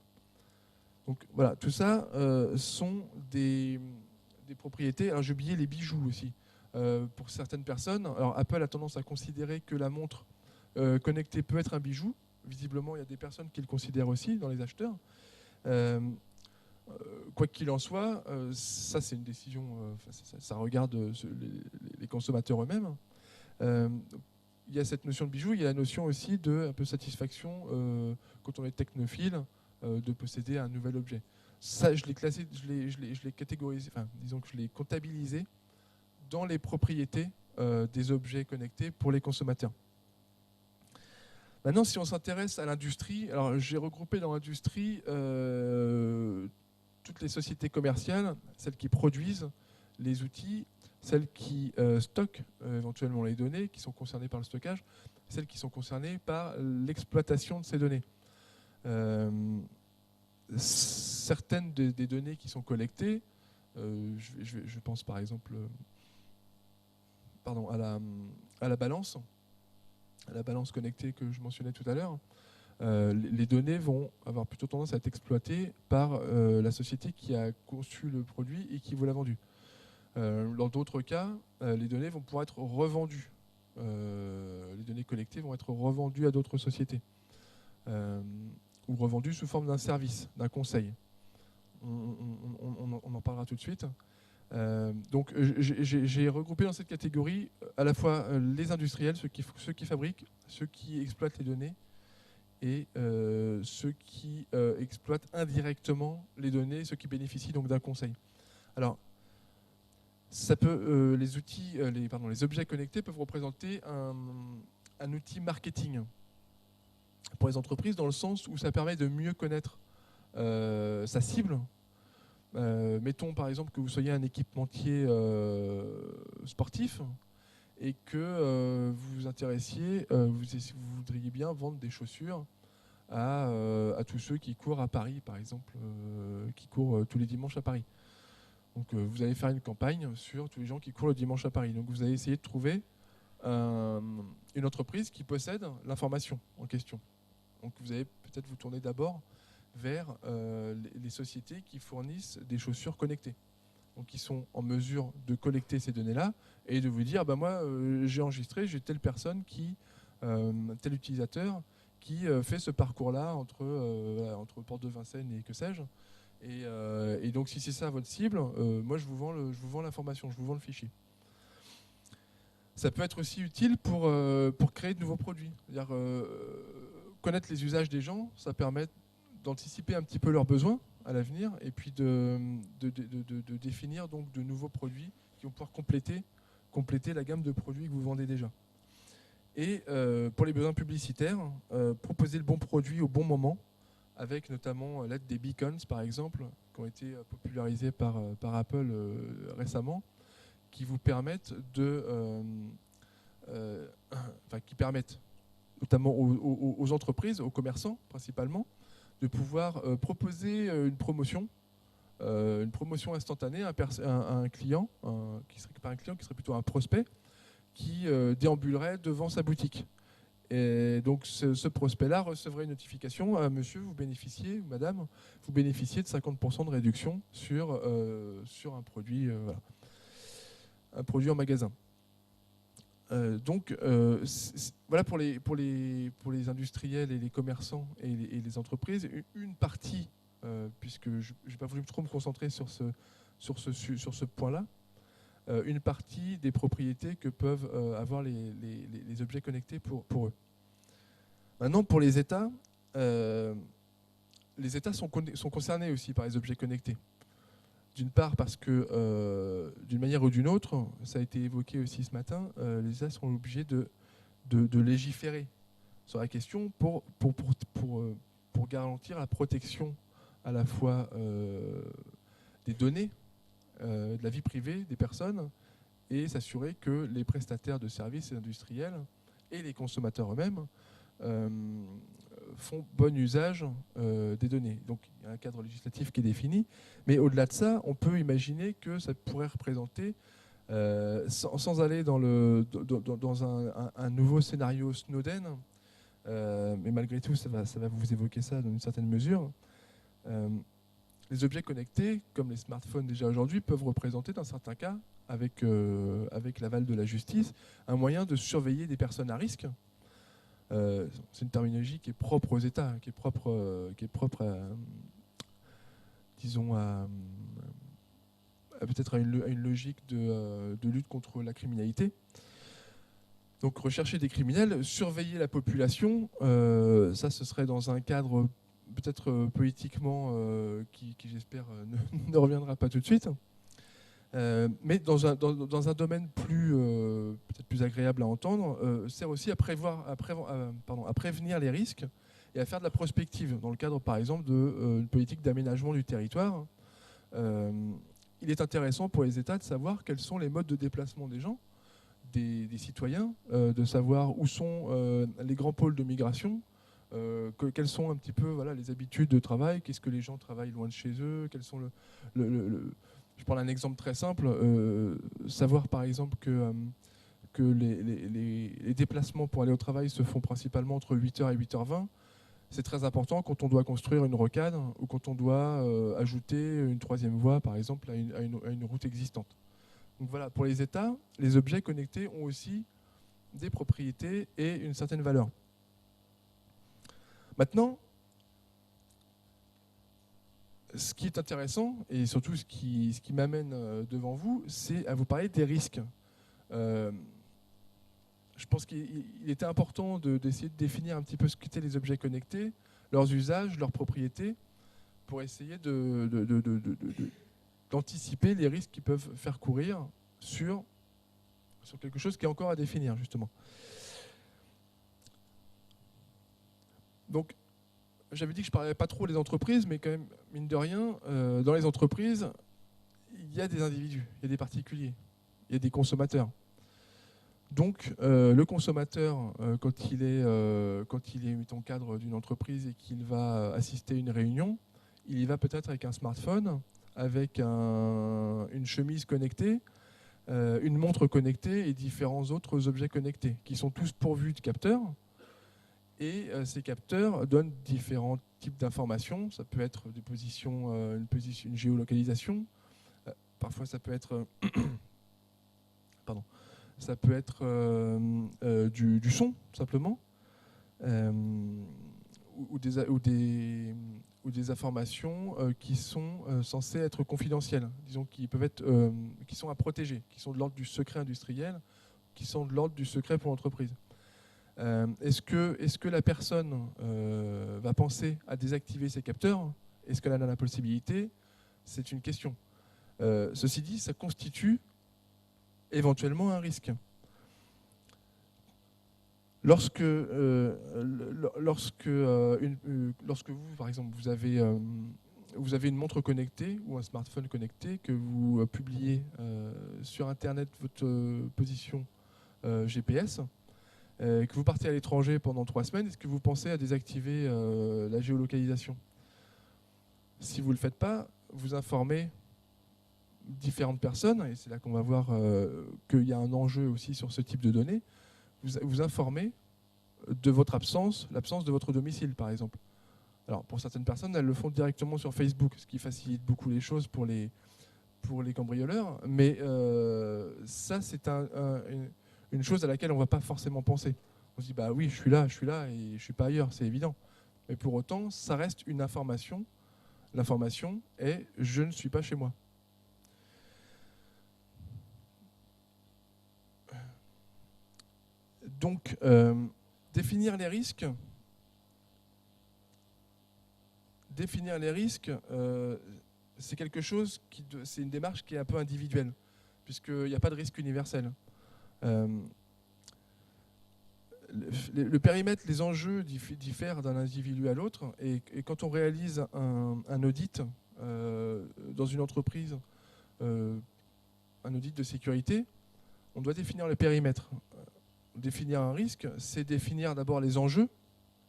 Donc voilà, tout ça sont des propriétés. Alors j'ai oublié les bijoux aussi. Pour certaines personnes, alors Apple a tendance à considérer que la montre connectée peut être un bijou. Visiblement, il y a des personnes qui le considèrent aussi dans les acheteurs. Quoi qu'il en soit, ça c'est une décision, ça regarde les consommateurs eux-mêmes. Il y a cette notion de bijou, il y a la notion aussi de un peu satisfaction quand on est technophile de posséder un nouvel objet. Ça, je l'ai classé, je l'ai catégorisé, enfin, disons que je l'ai comptabilisé dans les propriétés des objets connectés pour les consommateurs. Maintenant, si on s'intéresse à l'industrie, alors j'ai regroupé dans l'industrie toutes les sociétés commerciales, celles qui produisent les outils, celles qui stockent éventuellement les données, qui sont concernées par le stockage, celles qui sont concernées par l'exploitation de ces données. Certaines des données qui sont collectées, je pense par exemple à la balance connectée que je mentionnais tout à l'heure. Les données vont avoir plutôt tendance à être exploitées par la société qui a conçu le produit et qui vous l'a vendu. Dans d'autres cas, les données vont pouvoir être revendues. Les données collectées vont être revendues à d'autres sociétés. Ou revendues sous forme d'un service, d'un conseil. On en parlera tout de suite. Donc j'ai regroupé dans cette catégorie à la fois les industriels, ceux qui fabriquent, ceux qui exploitent les données, et ceux qui exploitent indirectement les données, ceux qui bénéficient donc d'un conseil. Alors, ça peut, les objets connectés peuvent représenter un outil marketing pour les entreprises, dans le sens où ça permet de mieux connaître sa cible. Mettons par exemple que vous soyez un équipementier sportif et que vous vous intéressiez, vous voudriez bien vendre des chaussures à tous ceux qui courent à Paris, par exemple, qui courent tous les dimanches à Paris. Donc vous allez faire une campagne sur tous les gens qui courent le dimanche à Paris. Donc vous allez essayer de trouver une entreprise qui possède l'information en question. Donc vous allez peut-être vous tourner d'abord vers les sociétés qui fournissent des chaussures connectées. Donc qui sont en mesure de collecter ces données-là et de vous dire, bah, moi j'ai enregistré, j'ai telle personne tel utilisateur qui fait ce parcours-là entre Porte de Vincennes et que sais-je. Et donc si c'est ça votre cible, moi je vous vends l'information, je vous vends le fichier. Ça peut être aussi utile pour créer de nouveaux produits. C'est-à-dire, connaître les usages des gens, ça permet d'anticiper un petit peu leurs besoins à l'avenir et puis de définir donc de nouveaux produits qui vont pouvoir compléter la gamme de produits que vous vendez déjà. Et pour les besoins publicitaires, proposer le bon produit au bon moment, avec notamment l'aide des beacons par exemple, qui ont été popularisés par Apple récemment, qui vous permettent qui permettent notamment aux entreprises, aux commerçants principalement, de pouvoir proposer une promotion instantanée à un client, qui serait pas un client, qui serait plutôt un prospect, qui déambulerait devant sa boutique. Et donc ce prospect-là recevrait une notification, monsieur, vous bénéficiez, ou madame, vous bénéficiez de 50% de réduction sur un produit, un produit en magasin. Voilà pour les industriels et les commerçants et les entreprises. Une partie, puisque je n'ai pas voulu trop me concentrer sur ce point-là, une partie des propriétés que peuvent avoir les objets connectés pour eux. Maintenant, pour les États sont concernés aussi par les objets connectés. D'une part parce que, d'une manière ou d'une autre, ça a été évoqué aussi ce matin, les États sont obligés de légiférer sur la question pour garantir la protection à la fois des données, de la vie privée des personnes, et s'assurer que les prestataires de services industriels et les consommateurs eux-mêmes font bon usage des données. Donc il y a un cadre législatif qui est défini, mais au-delà de ça, on peut imaginer que ça pourrait représenter, sans aller dans un nouveau scénario Snowden, mais malgré tout, ça va vous évoquer ça dans une certaine mesure, les objets connectés, comme les smartphones déjà aujourd'hui, peuvent représenter dans certains cas, avec l'aval de la justice, un moyen de surveiller des personnes à risque. C'est une terminologie qui est propre aux États, qui est propre à, disons, peut-être à une logique de lutte contre la criminalité. Donc rechercher des criminels, surveiller la population, ça ce serait dans un cadre peut-être politiquement qui j'espère ne reviendra pas tout de suite. Mais dans un domaine peut-être plus agréable à entendre, sert aussi à prévenir les risques et à faire de la prospective, dans le cadre par exemple d'une politique d'aménagement du territoire. Il est intéressant pour les États de savoir quels sont les modes de déplacement des gens, des citoyens, de savoir où sont les grands pôles de migration, quelles sont un petit peu les habitudes de travail, qu'est-ce que les gens travaillent loin de chez eux, quels sont je prends un exemple très simple, savoir par exemple que les déplacements pour aller au travail se font principalement entre 8h et 8h20. C'est très important quand on doit construire une rocade ou quand on doit ajouter une troisième voie, par exemple, à une route existante. Donc voilà, pour les États, les objets connectés ont aussi des propriétés et une certaine valeur. Maintenant, ce qui est intéressant, et surtout ce qui m'amène devant vous, c'est à vous parler des risques. Je pense qu'il était important d'essayer de définir un petit peu ce qu'étaient les objets connectés, leurs usages, leurs propriétés, pour essayer d'anticiper les risques qui peuvent faire courir sur quelque chose qui est encore à définir, justement. Donc, j'avais dit que je ne parlais pas trop des entreprises, mais quand même, mine de rien, dans les entreprises, il y a des individus, il y a des particuliers, il y a des consommateurs. Donc, le consommateur, quand il est mettons, cadre d'une entreprise et qu'il va assister à une réunion, il y va peut-être avec un smartphone, avec une chemise connectée, une montre connectée et différents autres objets connectés, qui sont tous pourvus de capteurs. Et ces capteurs donnent différents types d'informations. Ça peut être une géolocalisation. Parfois, ça peut être, ça peut être du son, simplement. ou des informations qui sont censées être confidentielles, disons qui sont à protéger, qui sont de l'ordre du secret industriel, qui sont de l'ordre du secret pour l'entreprise. Est-ce que la personne va penser à désactiver ces capteurs? Est-ce qu'elle en a la possibilité? C'est une question. Ceci dit, ça constitue éventuellement un risque. Lorsque vous, par exemple, vous avez une montre connectée ou un smartphone connecté, que vous publiez sur Internet votre position GPS, que vous partez à l'étranger pendant 3 semaines, est-ce que vous pensez à désactiver la géolocalisation? Si vous ne le faites pas, vous informez différentes personnes, et c'est là qu'on va voir qu'il y a un enjeu aussi sur ce type de données. Vous informez de votre l'absence de votre domicile, par exemple. Alors, pour certaines personnes, elles le font directement sur Facebook, ce qui facilite beaucoup les choses pour les cambrioleurs, mais ça, c'est une chose à laquelle on ne va pas forcément penser. On se dit, bah oui, je suis là, et je ne suis pas ailleurs, c'est évident. Mais pour autant, ça reste une information. L'information est « je ne suis pas chez moi ». Donc, définir les risques, c'est quelque chose c'est une démarche qui est un peu individuelle, puisqu'il n'y a pas de risque universel. Le périmètre, les enjeux diffèrent d'un individu à l'autre, et quand on réalise un audit dans une entreprise, un audit de sécurité, on doit définir le périmètre. Définir un risque, c'est définir d'abord les enjeux,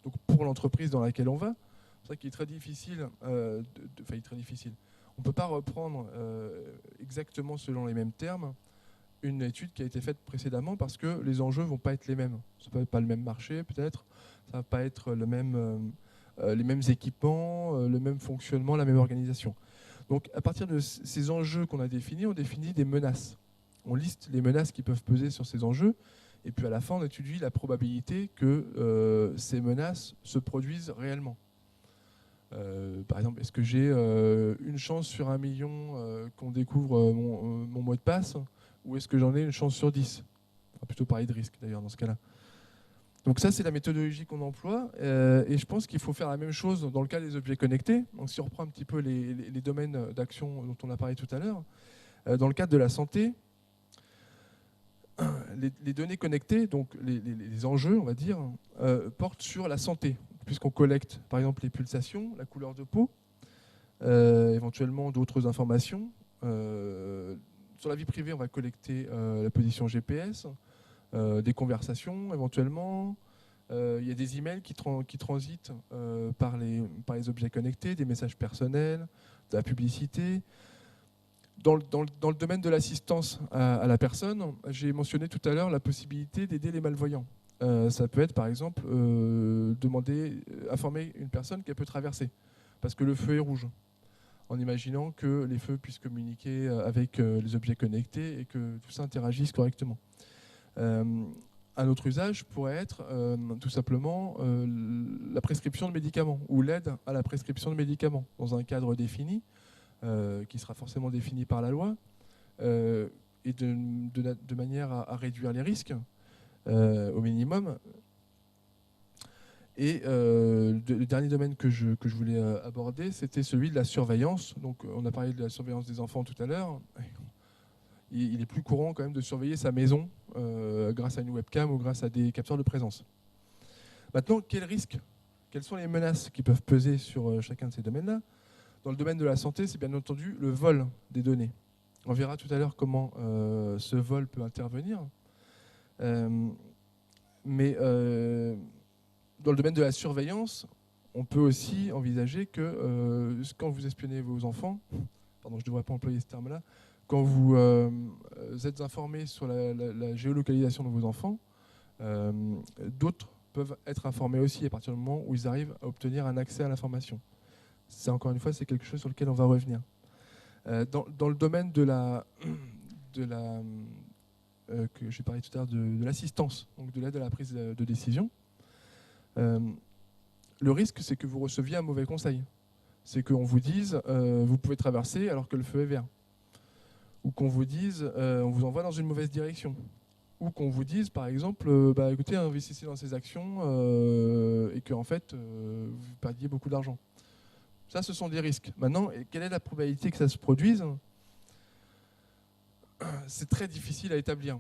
donc pour l'entreprise dans laquelle on va. C'est ça qui est très difficile. Il est très difficile. On ne peut pas reprendre exactement selon les mêmes termes une étude qui a été faite précédemment, parce que les enjeux ne vont pas être les mêmes. Ça ne peut pas être le même marché, peut-être. Ça ne va pas être les mêmes équipements, le même fonctionnement, la même organisation. Donc, à partir de ces enjeux qu'on a définis, on définit des menaces. On liste les menaces qui peuvent peser sur ces enjeux. Et puis à la fin, on étudie la probabilité que ces menaces se produisent réellement. Par exemple, est-ce que j'ai une chance sur 1 million qu'on découvre mon mot de passe, ou est-ce que j'en ai une chance sur 10? On va plutôt parler de risque d'ailleurs dans ce cas-là. Donc ça, c'est la méthodologie qu'on emploie. Et je pense qu'il faut faire la même chose dans le cas des objets connectés. Donc si on reprend un petit peu les domaines d'action dont on a parlé tout à l'heure, dans le cadre de la santé, les données connectées, donc les enjeux, on va dire, portent sur la santé, puisqu'on collecte par exemple les pulsations, la couleur de peau, éventuellement d'autres informations. Sur la vie privée, on va collecter la position GPS, des conversations éventuellement. Il y a des emails qui transitent par les objets connectés, des messages personnels, de la publicité. Dans le domaine de l'assistance à la personne, j'ai mentionné tout à l'heure la possibilité d'aider les malvoyants. Ça peut être par exemple informer une personne qu'elle peut traverser parce que le feu est rouge, en imaginant que les feux puissent communiquer avec les objets connectés et que tout ça interagisse correctement. Un autre usage pourrait être tout simplement la prescription de médicaments ou l'aide à la prescription de médicaments dans un cadre défini, qui sera forcément défini par la loi, et de manière à réduire les risques au minimum. Et le dernier domaine que je voulais aborder, c'était celui de la surveillance. Donc, on a parlé de la surveillance des enfants tout à l'heure. Il est plus courant quand même de surveiller sa maison grâce à une webcam ou grâce à des capteurs de présence. Maintenant, quelles sont les menaces qui peuvent peser sur chacun de ces domaines-là? Dans le domaine de la santé, c'est bien entendu le vol des données. On verra tout à l'heure comment ce vol peut intervenir. Mais dans le domaine de la surveillance, on peut aussi envisager que quand vous espionnez vos enfants, pardon, je ne devrais pas employer ce terme-là, quand vous êtes informé sur la géolocalisation de vos enfants, d'autres peuvent être informés aussi à partir du moment où ils arrivent à obtenir un accès à l'information. C'est encore une fois, c'est quelque chose sur lequel on va revenir. Dans le domaine que j'ai parlé tout à l'heure de l'assistance, donc de l'aide à la prise de décision, Le risque, c'est que vous receviez un mauvais conseil. C'est qu'on vous dise vous pouvez traverser alors que le feu est vert. Ou qu'on vous dise on vous envoie dans une mauvaise direction. Ou qu'on vous dise par exemple écoutez, investissez dans ces actions et que en fait vous perdiez beaucoup d'argent. Ça, ce sont des risques. Maintenant, quelle est la probabilité que ça se produise? C'est très difficile à établir.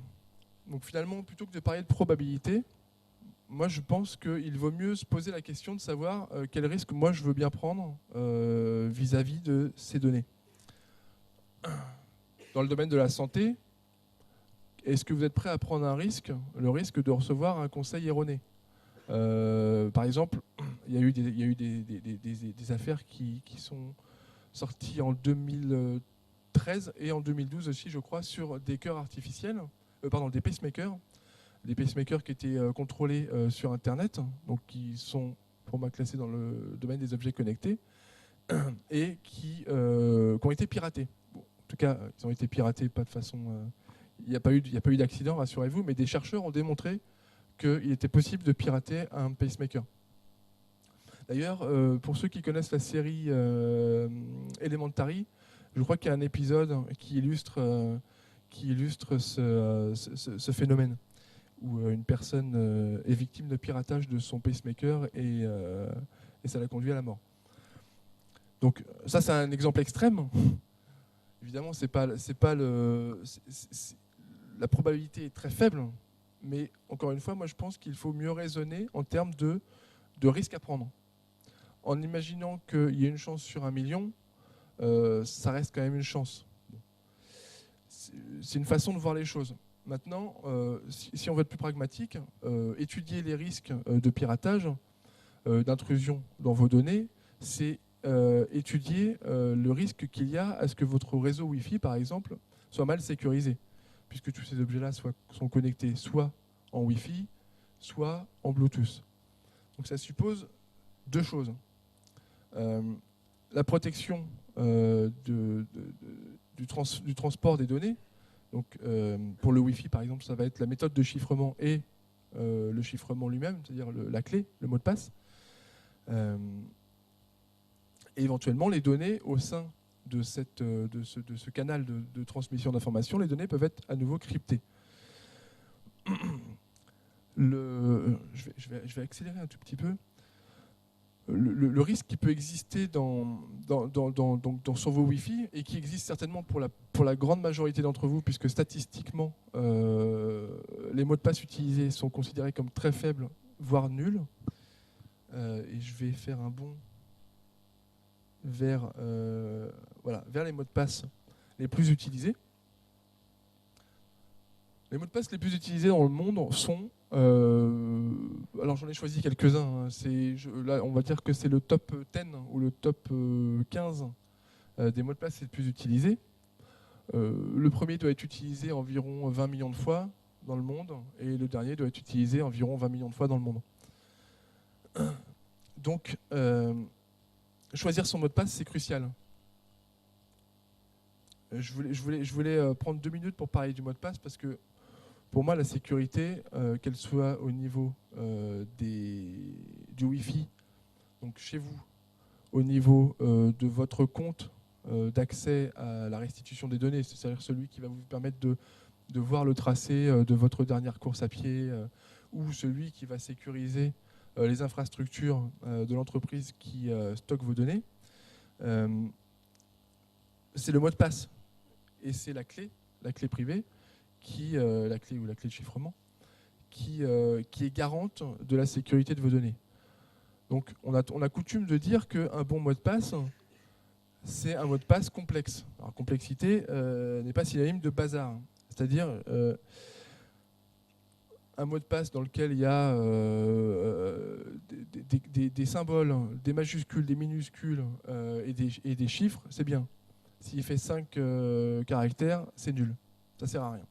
Donc finalement, plutôt que de parler de probabilité, moi je pense qu'il vaut mieux se poser la question de savoir quel risque moi je veux bien prendre vis-à-vis de ces données. Dans le domaine de la santé, est-ce que vous êtes prêt à prendre un risque, le risque de recevoir un conseil erroné? Par exemple, il y a eu des affaires qui sont sorties en 2013 et en 2012 aussi, je crois, sur des cœurs artificiels, des pacemakers. Des pacemakers qui étaient contrôlés sur Internet, donc qui sont pour moi classés dans le domaine des objets connectés, et qui ont été piratés. Bon, en tout cas, ils ont été piratés pas de façon... Il n'y a pas eu d'accident, rassurez-vous, mais des chercheurs ont démontré qu'il était possible de pirater un pacemaker. D'ailleurs, pour ceux qui connaissent la série Elementary, je crois qu'il y a un épisode qui illustre ce phénomène, où une personne est victime de piratage de son pacemaker et ça l'a conduit à la mort. Donc ça, c'est un exemple extrême. Évidemment, la probabilité est très faible, mais encore une fois, moi je pense qu'il faut mieux raisonner en termes de risque à prendre. En imaginant qu'il y ait une chance sur 1 million, ça reste quand même une chance. C'est une façon de voir les choses. Maintenant, si on veut être plus pragmatique, étudier les risques de piratage, d'intrusion dans vos données, c'est étudier le risque qu'il y a à ce que votre réseau Wi-Fi, par exemple, soit mal sécurisé, puisque tous ces objets-là sont connectés soit en Wi-Fi, soit en Bluetooth. Donc ça suppose 2 choses. La protection du transport des données. Donc, pour le Wi-Fi, par exemple, ça va être la méthode de chiffrement et le chiffrement lui-même, c'est-à-dire la clé, le mot de passe. Et éventuellement, les données au sein de ce canal de transmission d'informations, les données peuvent être à nouveau cryptées. Je vais accélérer un tout petit peu. Le risque qui peut exister sur vos Wi-Fi et qui existe certainement pour la grande majorité d'entre vous, puisque statistiquement, les mots de passe utilisés sont considérés comme très faibles, voire nuls. Et je vais faire un bond vers les mots de passe les plus utilisés. Les mots de passe les plus utilisés dans le monde sont... alors j'en ai choisi quelques-uns. Là, on va dire que c'est le top 10 ou le top 15 des mots de passe les plus utilisés. Le premier doit être utilisé environ 20 millions de fois dans le monde et le dernier doit être utilisé environ 20 millions de fois dans le monde. Donc, choisir son mot de passe, c'est crucial. Je voulais prendre 2 minutes pour parler du mot de passe parce que pour moi, la sécurité, qu'elle soit au niveau du Wi-Fi, donc chez vous, au niveau de votre compte d'accès à la restitution des données, c'est-à-dire celui qui va vous permettre de voir le tracé de votre dernière course à pied, ou celui qui va sécuriser les infrastructures de l'entreprise qui stocke vos données, c'est le mot de passe. Et c'est la clé privée, la clé ou la clé de chiffrement, qui est garante de la sécurité de vos données. Donc on a coutume de dire qu'un bon mot de passe, c'est un mot de passe complexe. Alors complexité n'est pas synonyme de bazar. C'est-à-dire un mot de passe dans lequel il y a des symboles, des majuscules, des minuscules et des chiffres, c'est bien. S'il fait 5 caractères, c'est nul. Ça ne sert à rien.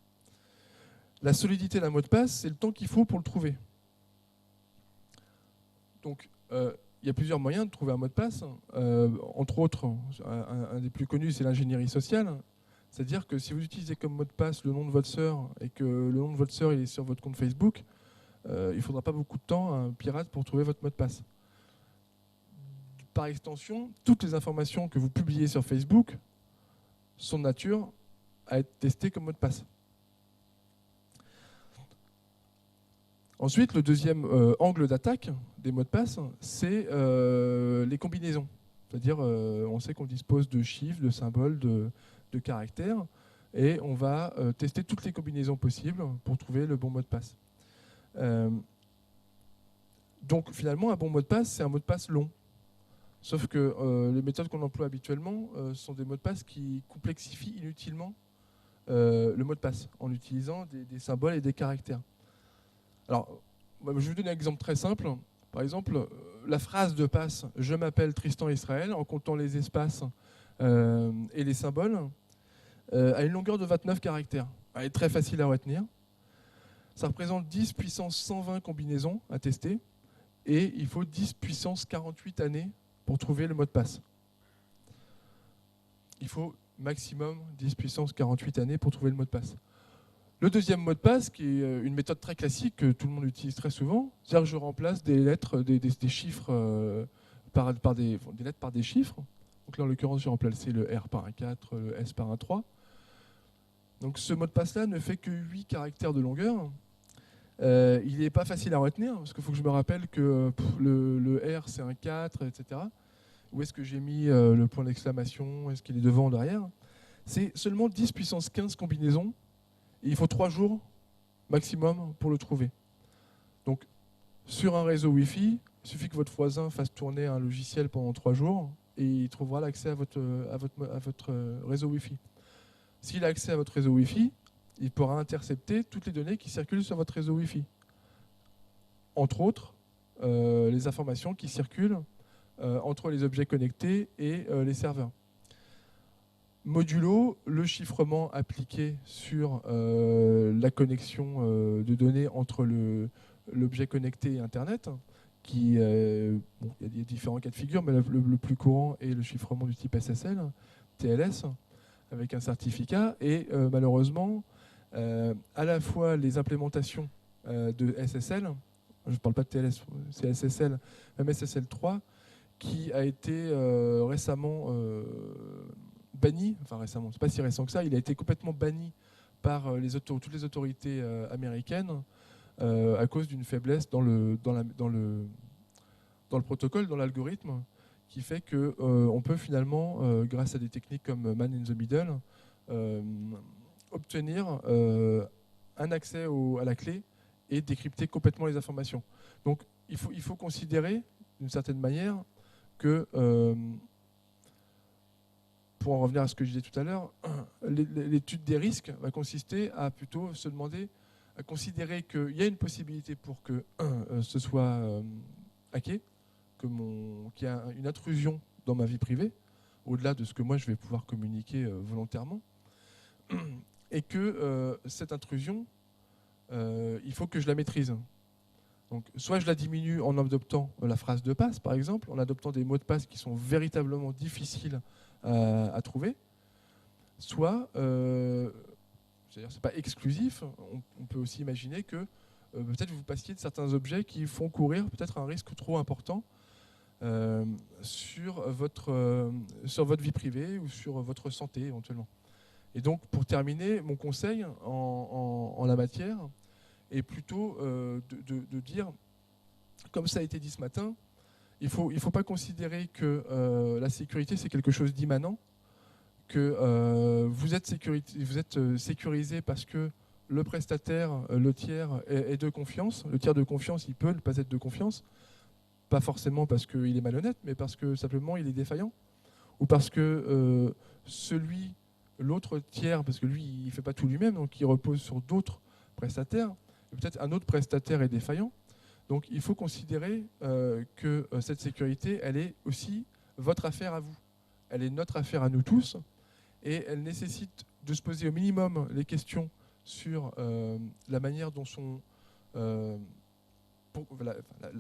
La solidité d'un mot de passe, c'est le temps qu'il faut pour le trouver. Donc, il y a plusieurs moyens de trouver un mot de passe. Entre autres, un des plus connus, c'est l'ingénierie sociale. C'est-à-dire que si vous utilisez comme mot de passe le nom de votre sœur et que le nom de votre sœur il est sur votre compte Facebook, il ne faudra pas beaucoup de temps à un pirate pour trouver votre mot de passe. Par extension, toutes les informations que vous publiez sur Facebook sont de nature à être testées comme mot de passe. Ensuite, le deuxième angle d'attaque des mots de passe, c'est les combinaisons. C'est-à-dire, on sait qu'on dispose de chiffres, de symboles, de caractères, et on va tester toutes les combinaisons possibles pour trouver le bon mot de passe. Donc finalement, un bon mot de passe, c'est un mot de passe long. Sauf que les méthodes qu'on emploie habituellement sont des mots de passe qui complexifient inutilement le mot de passe en utilisant des symboles et des caractères. Alors, je vais vous donner un exemple très simple. Par exemple, la phrase de passe « Je m'appelle Tristan Israël » en comptant les espaces et les symboles a une longueur de 29 caractères. Elle est très facile à retenir. Ça représente 10 puissance 120 combinaisons à tester et il faut 10 puissance 48 années pour trouver le mot de passe. Il faut maximum 10 puissance 48 années pour trouver le mot de passe. Le deuxième mot de passe, qui est une méthode très classique que tout le monde utilise très souvent, c'est-à-dire que je remplace des lettres, des chiffres par des lettres par des chiffres. Donc là, en l'occurrence, j'ai remplacé le R par un 4, le S par un 3. Donc ce mot de passe-là ne fait que 8 caractères de longueur. Il n'est pas facile à retenir, parce qu'il faut que je me rappelle que le R, c'est un 4, etc. Où est-ce que j'ai mis le point d'exclamation? Est-ce qu'il est devant ou derrière? C'est seulement 10 puissance 15 combinaisons. Et il faut 3 jours maximum pour le trouver. Donc, sur un réseau Wi-Fi, il suffit que votre voisin fasse tourner un logiciel pendant 3 jours et il trouvera l'accès à votre réseau Wi-Fi. S'il a accès à votre réseau Wi-Fi, il pourra intercepter toutes les données qui circulent sur votre réseau Wi-Fi. Entre autres, les informations qui circulent entre les objets connectés et les serveurs. Modulo, le chiffrement appliqué sur la connexion de données entre l'objet connecté et Internet, qui, bon, il y a différents cas de figure, mais le plus courant est le chiffrement du type SSL, TLS, avec un certificat, et malheureusement, à la fois les implémentations de SSL, je ne parle pas de TLS, c'est SSL, même SSL 3, qui a été récemment banni, enfin récemment, c'est pas si récent que ça, il a été complètement banni par toutes les autorités américaines à cause d'une faiblesse dans le protocole, dans l'algorithme, qui fait qu'on peut finalement, grâce à des techniques comme Man in the Middle, obtenir un accès à la clé et décrypter complètement les informations. Donc il faut considérer, d'une certaine manière, que pour en revenir à ce que je disais tout à l'heure, l'étude des risques va consister à plutôt se demander, à considérer qu'il y a une possibilité pour que ce soit hacké, qu'il y a une intrusion dans ma vie privée, au-delà de ce que moi je vais pouvoir communiquer volontairement, et que cette intrusion, il faut que je la maîtrise. Donc, soit je la diminue en adoptant la phrase de passe, par exemple, en adoptant des mots de passe qui sont véritablement difficiles à trouver, soit, c'est-à-dire c'est pas exclusif, on peut aussi imaginer que peut-être vous passiez de certains objets qui font courir peut-être un risque trop important sur votre vie privée ou sur votre santé éventuellement. Et donc, pour terminer, mon conseil en la matière est plutôt de dire, comme ça a été dit ce matin, il ne faut pas considérer que la sécurité, c'est quelque chose d'immanent, que vous êtes sécurisé parce que le prestataire, le tiers, est de confiance. Le tiers de confiance, il peut ne pas être de confiance, pas forcément parce qu'il est malhonnête, mais parce que simplement il est défaillant, ou parce que l'autre tiers, parce que lui, il ne fait pas tout lui-même, donc il repose sur d'autres prestataires, et peut-être un autre prestataire est défaillant. Donc il faut considérer que cette sécurité, elle est aussi votre affaire à vous. Elle est notre affaire à nous tous, et elle nécessite de se poser au minimum les questions sur la manière dont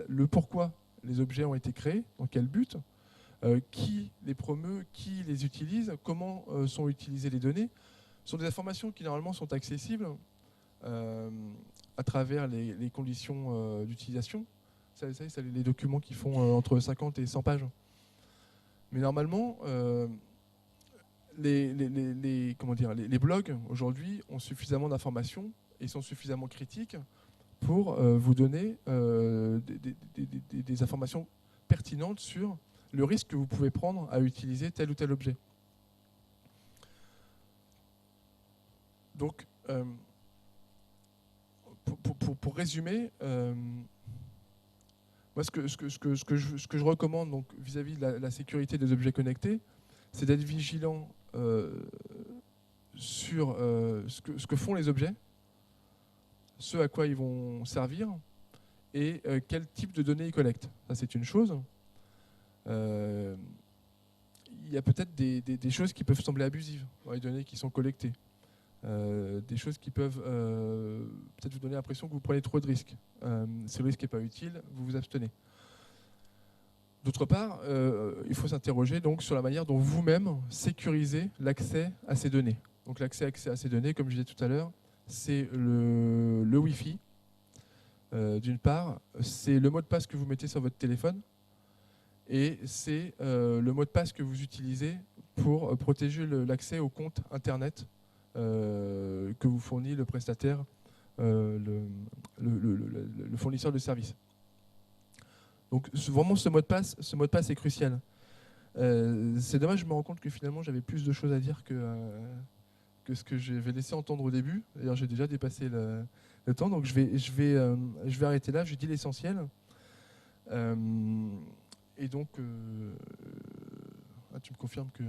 le pourquoi les objets ont été créés, dans quel but, qui les promeut, qui les utilise, comment sont utilisées les données. Ce sont des informations qui normalement sont accessibles à travers les conditions d'utilisation. C'est les documents qui font entre 50 et 100 pages. Mais normalement, les blogs aujourd'hui ont suffisamment d'informations et sont suffisamment critiques pour vous donner des informations pertinentes sur le risque que vous pouvez prendre à utiliser tel ou tel objet. Donc, pour résumer, moi, ce que je recommande donc, vis-à-vis de la sécurité des objets connectés, c'est d'être vigilant sur ce que font les objets, ce à quoi ils vont servir et quel type de données ils collectent. Ça, c'est une chose. Il y a peut-être des choses qui peuvent sembler abusives dans les données qui sont collectées. Des choses qui peuvent peut-être vous donner l'impression que vous prenez trop de risques. Si le risque n'est pas utile, vous vous abstenez. D'autre part, il faut s'interroger donc sur la manière dont vous-même sécurisez l'accès à ces données. Donc l'accès à ces données, comme je disais tout à l'heure, c'est le Wi-Fi. D'une part, c'est le mot de passe que vous mettez sur votre téléphone et c'est le mot de passe que vous utilisez pour protéger l'accès au compte Internet que vous fournit le prestataire, le fournisseur de services. Donc vraiment ce mot de passe est crucial. C'est dommage, je me rends compte que finalement j'avais plus de choses à dire que ce que j'avais laissé entendre au début. D'ailleurs j'ai déjà dépassé le temps, donc je vais arrêter là, j'ai dit l'essentiel. Et donc, tu me confirmes que...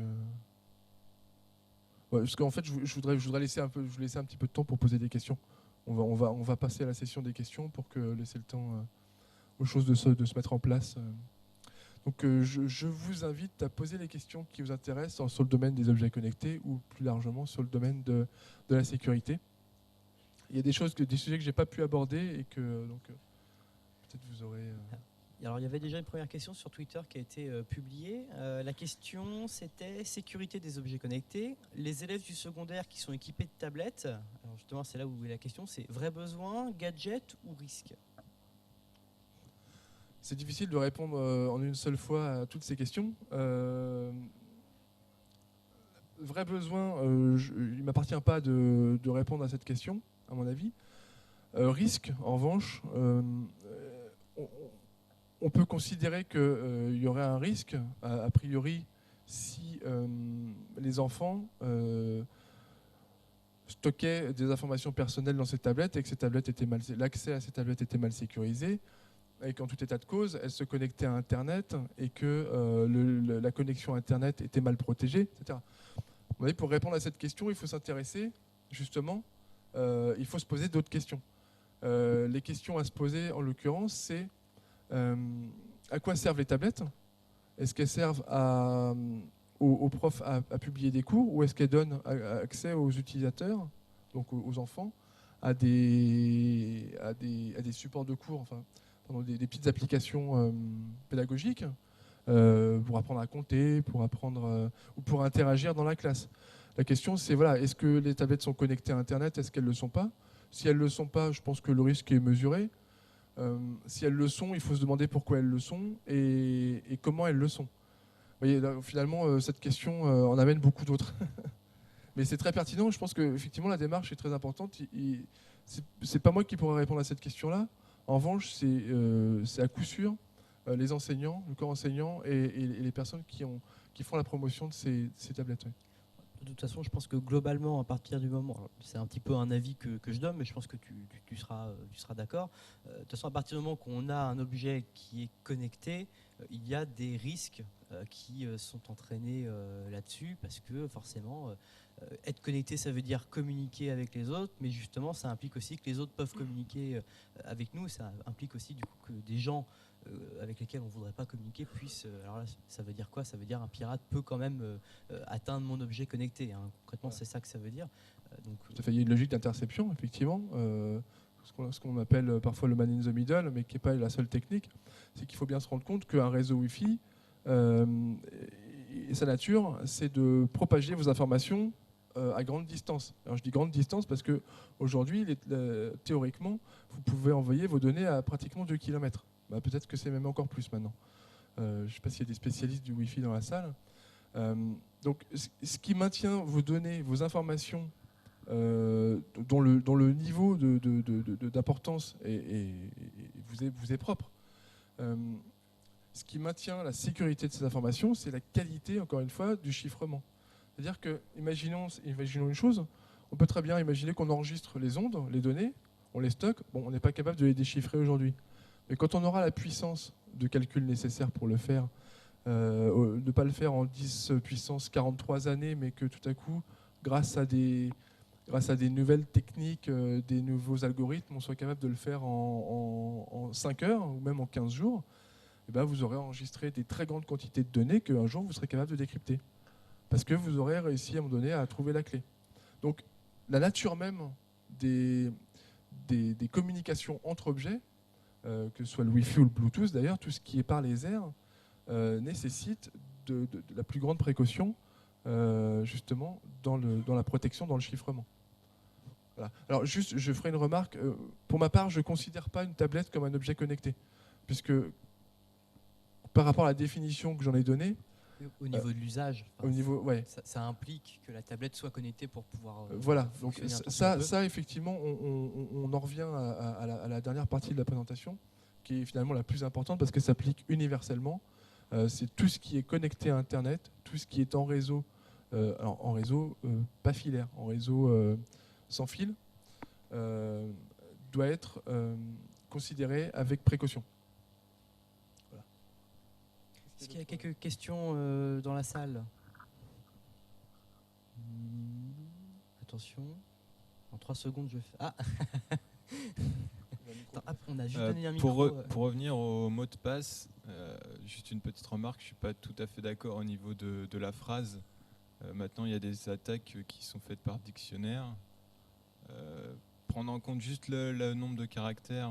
Ouais, parce qu'en fait, je voudrais laisser un petit peu de temps pour poser des questions. On va passer à la session des questions pour laisser le temps aux choses de se mettre en place. Donc, je vous invite à poser les questions qui vous intéressent sur le domaine des objets connectés ou plus largement sur le domaine de la sécurité. Il y a des sujets que je n'ai pas pu aborder et que donc peut-être vous aurez... Alors, il y avait déjà une première question sur Twitter qui a été publiée. La question, c'était sécurité des objets connectés. Les élèves du secondaire qui sont équipés de tablettes, alors justement, c'est là où est la question, c'est vrai besoin, gadget ou risque? C'est difficile de répondre en une seule fois à toutes ces questions. Vrai besoin, il ne m'appartient pas de répondre à cette question, à mon avis. Risque, en revanche, on peut considérer qu'il y aurait un risque, a priori, si les enfants stockaient des informations personnelles dans ces tablettes et que l'accès à ces tablettes était mal sécurisé, et qu'en tout état de cause, elles se connectaient à Internet et que la connexion Internet était mal protégée, etc. Pour répondre à cette question, il faut s'intéresser, justement, il faut se poser d'autres questions. Les questions à se poser, en l'occurrence, c'est à quoi servent les tablettes? Est-ce qu'elles servent aux profs à publier des cours ou est-ce qu'elles donnent accès aux utilisateurs, donc aux enfants, à des supports de cours, enfin, des petites applications pédagogiques pour apprendre à compter, pour apprendre ou pour interagir dans la classe. La question, c'est voilà, est-ce que les tablettes sont connectées à Internet? Est-ce qu'elles ne le sont pas? Si elles ne le sont pas, je pense que le risque est mesuré. Si elles le sont, il faut se demander pourquoi elles le sont et comment elles le sont. Vous voyez, là, finalement, cette question en amène beaucoup d'autres. Mais c'est très pertinent. Je pense qu'effectivement, la démarche est très importante. C'est pas moi qui pourrais répondre à cette question-là. En revanche, c'est à coup sûr les enseignants, le corps enseignant et les personnes qui font la promotion de ces tablettes. Oui. De toute façon, je pense que globalement, à partir du moment, c'est un petit peu un avis que je donne, mais je pense que tu seras d'accord. De toute façon, à partir du moment qu'on a un objet qui est connecté, il y a des risques qui sont entraînés là-dessus, parce que forcément, être connecté, ça veut dire communiquer avec les autres, mais justement, ça implique aussi que les autres peuvent communiquer avec nous. Ça implique aussi du coup que des gens avec lesquels on ne voudrait pas communiquer puissent... alors là, ça veut dire quoi? Ça veut dire un pirate peut quand même atteindre mon objet connecté. Hein. Concrètement, c'est ça que ça veut dire. Donc, tout à fait, il y a une logique d'interception, effectivement. Ce qu'on appelle parfois le man in the middle, mais qui n'est pas la seule technique, c'est qu'il faut bien se rendre compte qu'un réseau Wi-Fi, et sa nature, c'est de propager vos informations à grande distance. Alors je dis grande distance parce qu'aujourd'hui, théoriquement, vous pouvez envoyer vos données à pratiquement 2 km. Peut-être que c'est même encore plus maintenant. Je ne sais pas s'il y a des spécialistes du Wi-Fi dans la salle. Donc ce qui maintient vos données, vos informations dont le niveau d'importance vous est propre. Ce qui maintient la sécurité de ces informations, c'est la qualité, encore une fois, du chiffrement. C'est-à-dire que, imaginons une chose, on peut très bien imaginer qu'on enregistre les ondes, les données, on les stocke, on n'est pas capable de les déchiffrer aujourd'hui. Mais quand on aura la puissance de calcul nécessaire pour le faire, ne pas le faire en 10 puissance 43 années, mais que tout à coup, grâce à des nouvelles techniques, des nouveaux algorithmes, on soit capable de le faire en 5 heures ou même en 15 jours, et ben vous aurez enregistré des très grandes quantités de données qu'un jour vous serez capable de décrypter. Parce que vous aurez réussi à un moment donné à trouver la clé. Donc la nature même des communications entre objets, que ce soit le Wi-Fi ou le Bluetooth d'ailleurs, tout ce qui est par les airs, nécessite de la plus grande précaution justement dans la protection, dans le chiffrement. Voilà. Alors juste, je ferai une remarque. Pour ma part, je ne considère pas une tablette comme un objet connecté, puisque par rapport à la définition que j'en ai donnée, au niveau de l'usage, ça implique que la tablette soit connectée pour pouvoir. Voilà, donc ça effectivement, on en revient à la dernière partie de la présentation, qui est finalement la plus importante parce qu'elle s'applique universellement. C'est tout ce qui est connecté à Internet, tout ce qui est en réseau, alors en réseau pas filaire, en réseau sans fil, doit être considéré avec précaution. Est-ce qu'il y a quelques questions dans la salle? Attention. En 3 secondes, je fais... Ah Attends, on a juste donné un micro. Pour revenir au mot de passe, juste une petite remarque, je ne suis pas tout à fait d'accord au niveau de la phrase. Maintenant, il y a des attaques qui sont faites par dictionnaire. Prendre en compte juste le nombre de caractères,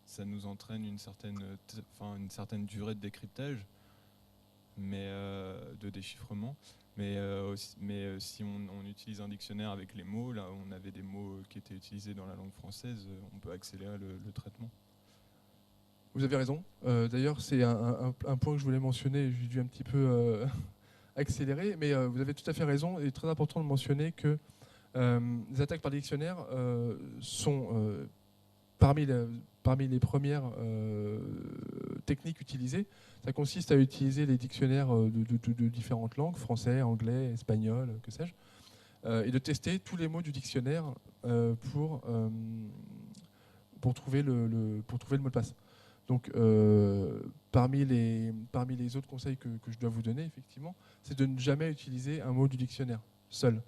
ça nous entraîne une certaine durée de décryptage, mais de déchiffrement. Mais si on utilise un dictionnaire avec les mots, là on avait des mots qui étaient utilisés dans la langue française, on peut accélérer le traitement. Vous avez raison. D'ailleurs, c'est un point que je voulais mentionner. J'ai dû un petit peu accélérer, mais vous avez tout à fait raison. Il est très important de mentionner que les attaques par dictionnaire sont parmi les premières techniques utilisées. Ça consiste à utiliser les dictionnaires de différentes langues, français, anglais, espagnol, que sais-je, et de tester tous les mots du dictionnaire pour trouver le mot de passe. Donc, parmi les autres conseils que je dois vous donner, effectivement, c'est de ne jamais utiliser un mot du dictionnaire seul.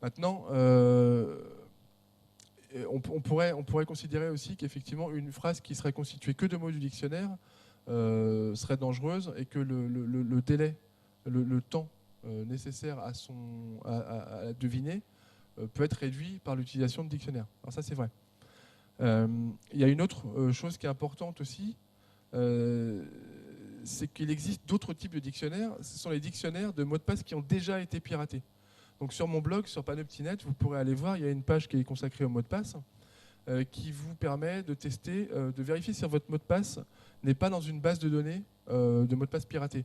Maintenant, on pourrait considérer aussi qu'effectivement, une phrase qui serait constituée que de mots du dictionnaire serait dangereuse et que le délai, le temps nécessaire à deviner peut être réduit par l'utilisation de dictionnaires. Alors ça, c'est vrai. Il y a une autre chose qui est importante aussi, c'est qu'il existe d'autres types de dictionnaires. Ce sont les dictionnaires de mots de passe qui ont déjà été piratés. Donc sur mon blog, sur Panoptinet, vous pourrez aller voir, il y a une page qui est consacrée aux mots de passe qui vous permet de tester, de vérifier si votre mot de passe n'est pas dans une base de données de mots de passe piratés.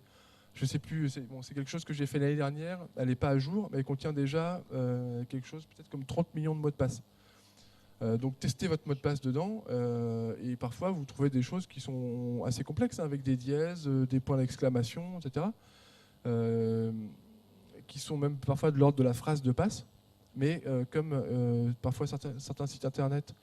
Je ne sais plus, c'est quelque chose que j'ai fait l'année dernière, elle n'est pas à jour, mais elle contient déjà quelque chose peut-être comme 30 millions de mots de passe. Donc testez votre mot de passe dedans et parfois vous trouvez des choses qui sont assez complexes, hein, avec des dièses, des points d'exclamation, etc. Qui sont même parfois de l'ordre de la phrase de passe, mais comme parfois certains sites internet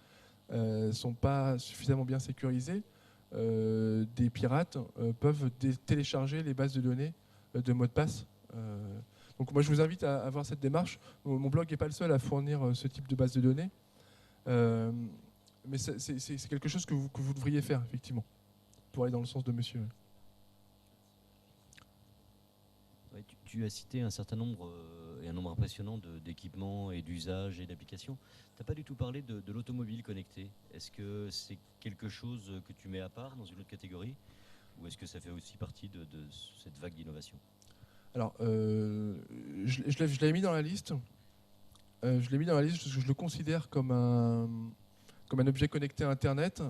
ne sont pas suffisamment bien sécurisés, des pirates peuvent télécharger les bases de données de mots de passe. Donc moi je vous invite à avoir cette démarche. Mon blog n'est pas le seul à fournir ce type de base de données, mais c'est quelque chose que vous devriez faire effectivement, pour aller dans le sens de monsieur. Ouais, tu as cité un certain nombre, et un nombre impressionnant d'équipements et d'usages et d'applications. Tu n'as pas du tout parlé de l'automobile connectée. Est-ce que c'est quelque chose que tu mets à part dans une autre catégorie, ou est-ce que ça fait aussi partie de cette vague d'innovation? Alors, je l'avais mis dans la liste. Je l'ai mis dans la liste parce que je le considère comme un objet connecté à Internet.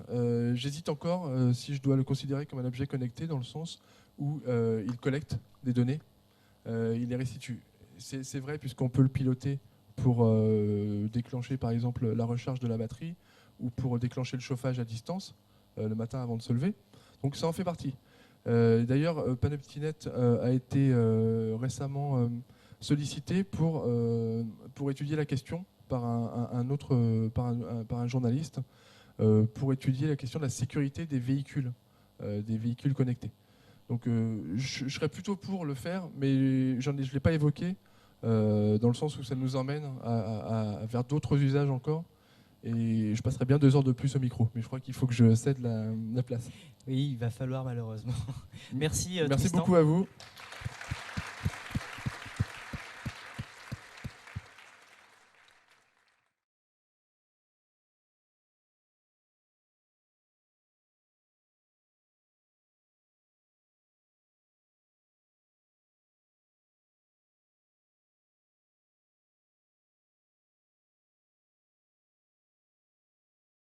J'hésite encore si je dois le considérer comme un objet connecté dans le sens où il collecte des données, il les restitue. C'est vrai puisqu'on peut le piloter pour déclencher par exemple la recharge de la batterie ou pour déclencher le chauffage à distance le matin avant de se lever. Donc ça en fait partie. D'ailleurs, Panoptinet a été récemment sollicité pour étudier la question par un journaliste pour étudier la question de la sécurité des véhicules connectés. Donc je serais plutôt pour le faire, mais je ne l'ai pas évoqué dans le sens où ça nous emmène vers d'autres usages encore. Et je passerai bien 2 heures de plus au micro, mais je crois qu'il faut que je cède la place. Oui, il va falloir malheureusement. Merci. Merci Tristan. beaucoup à vous.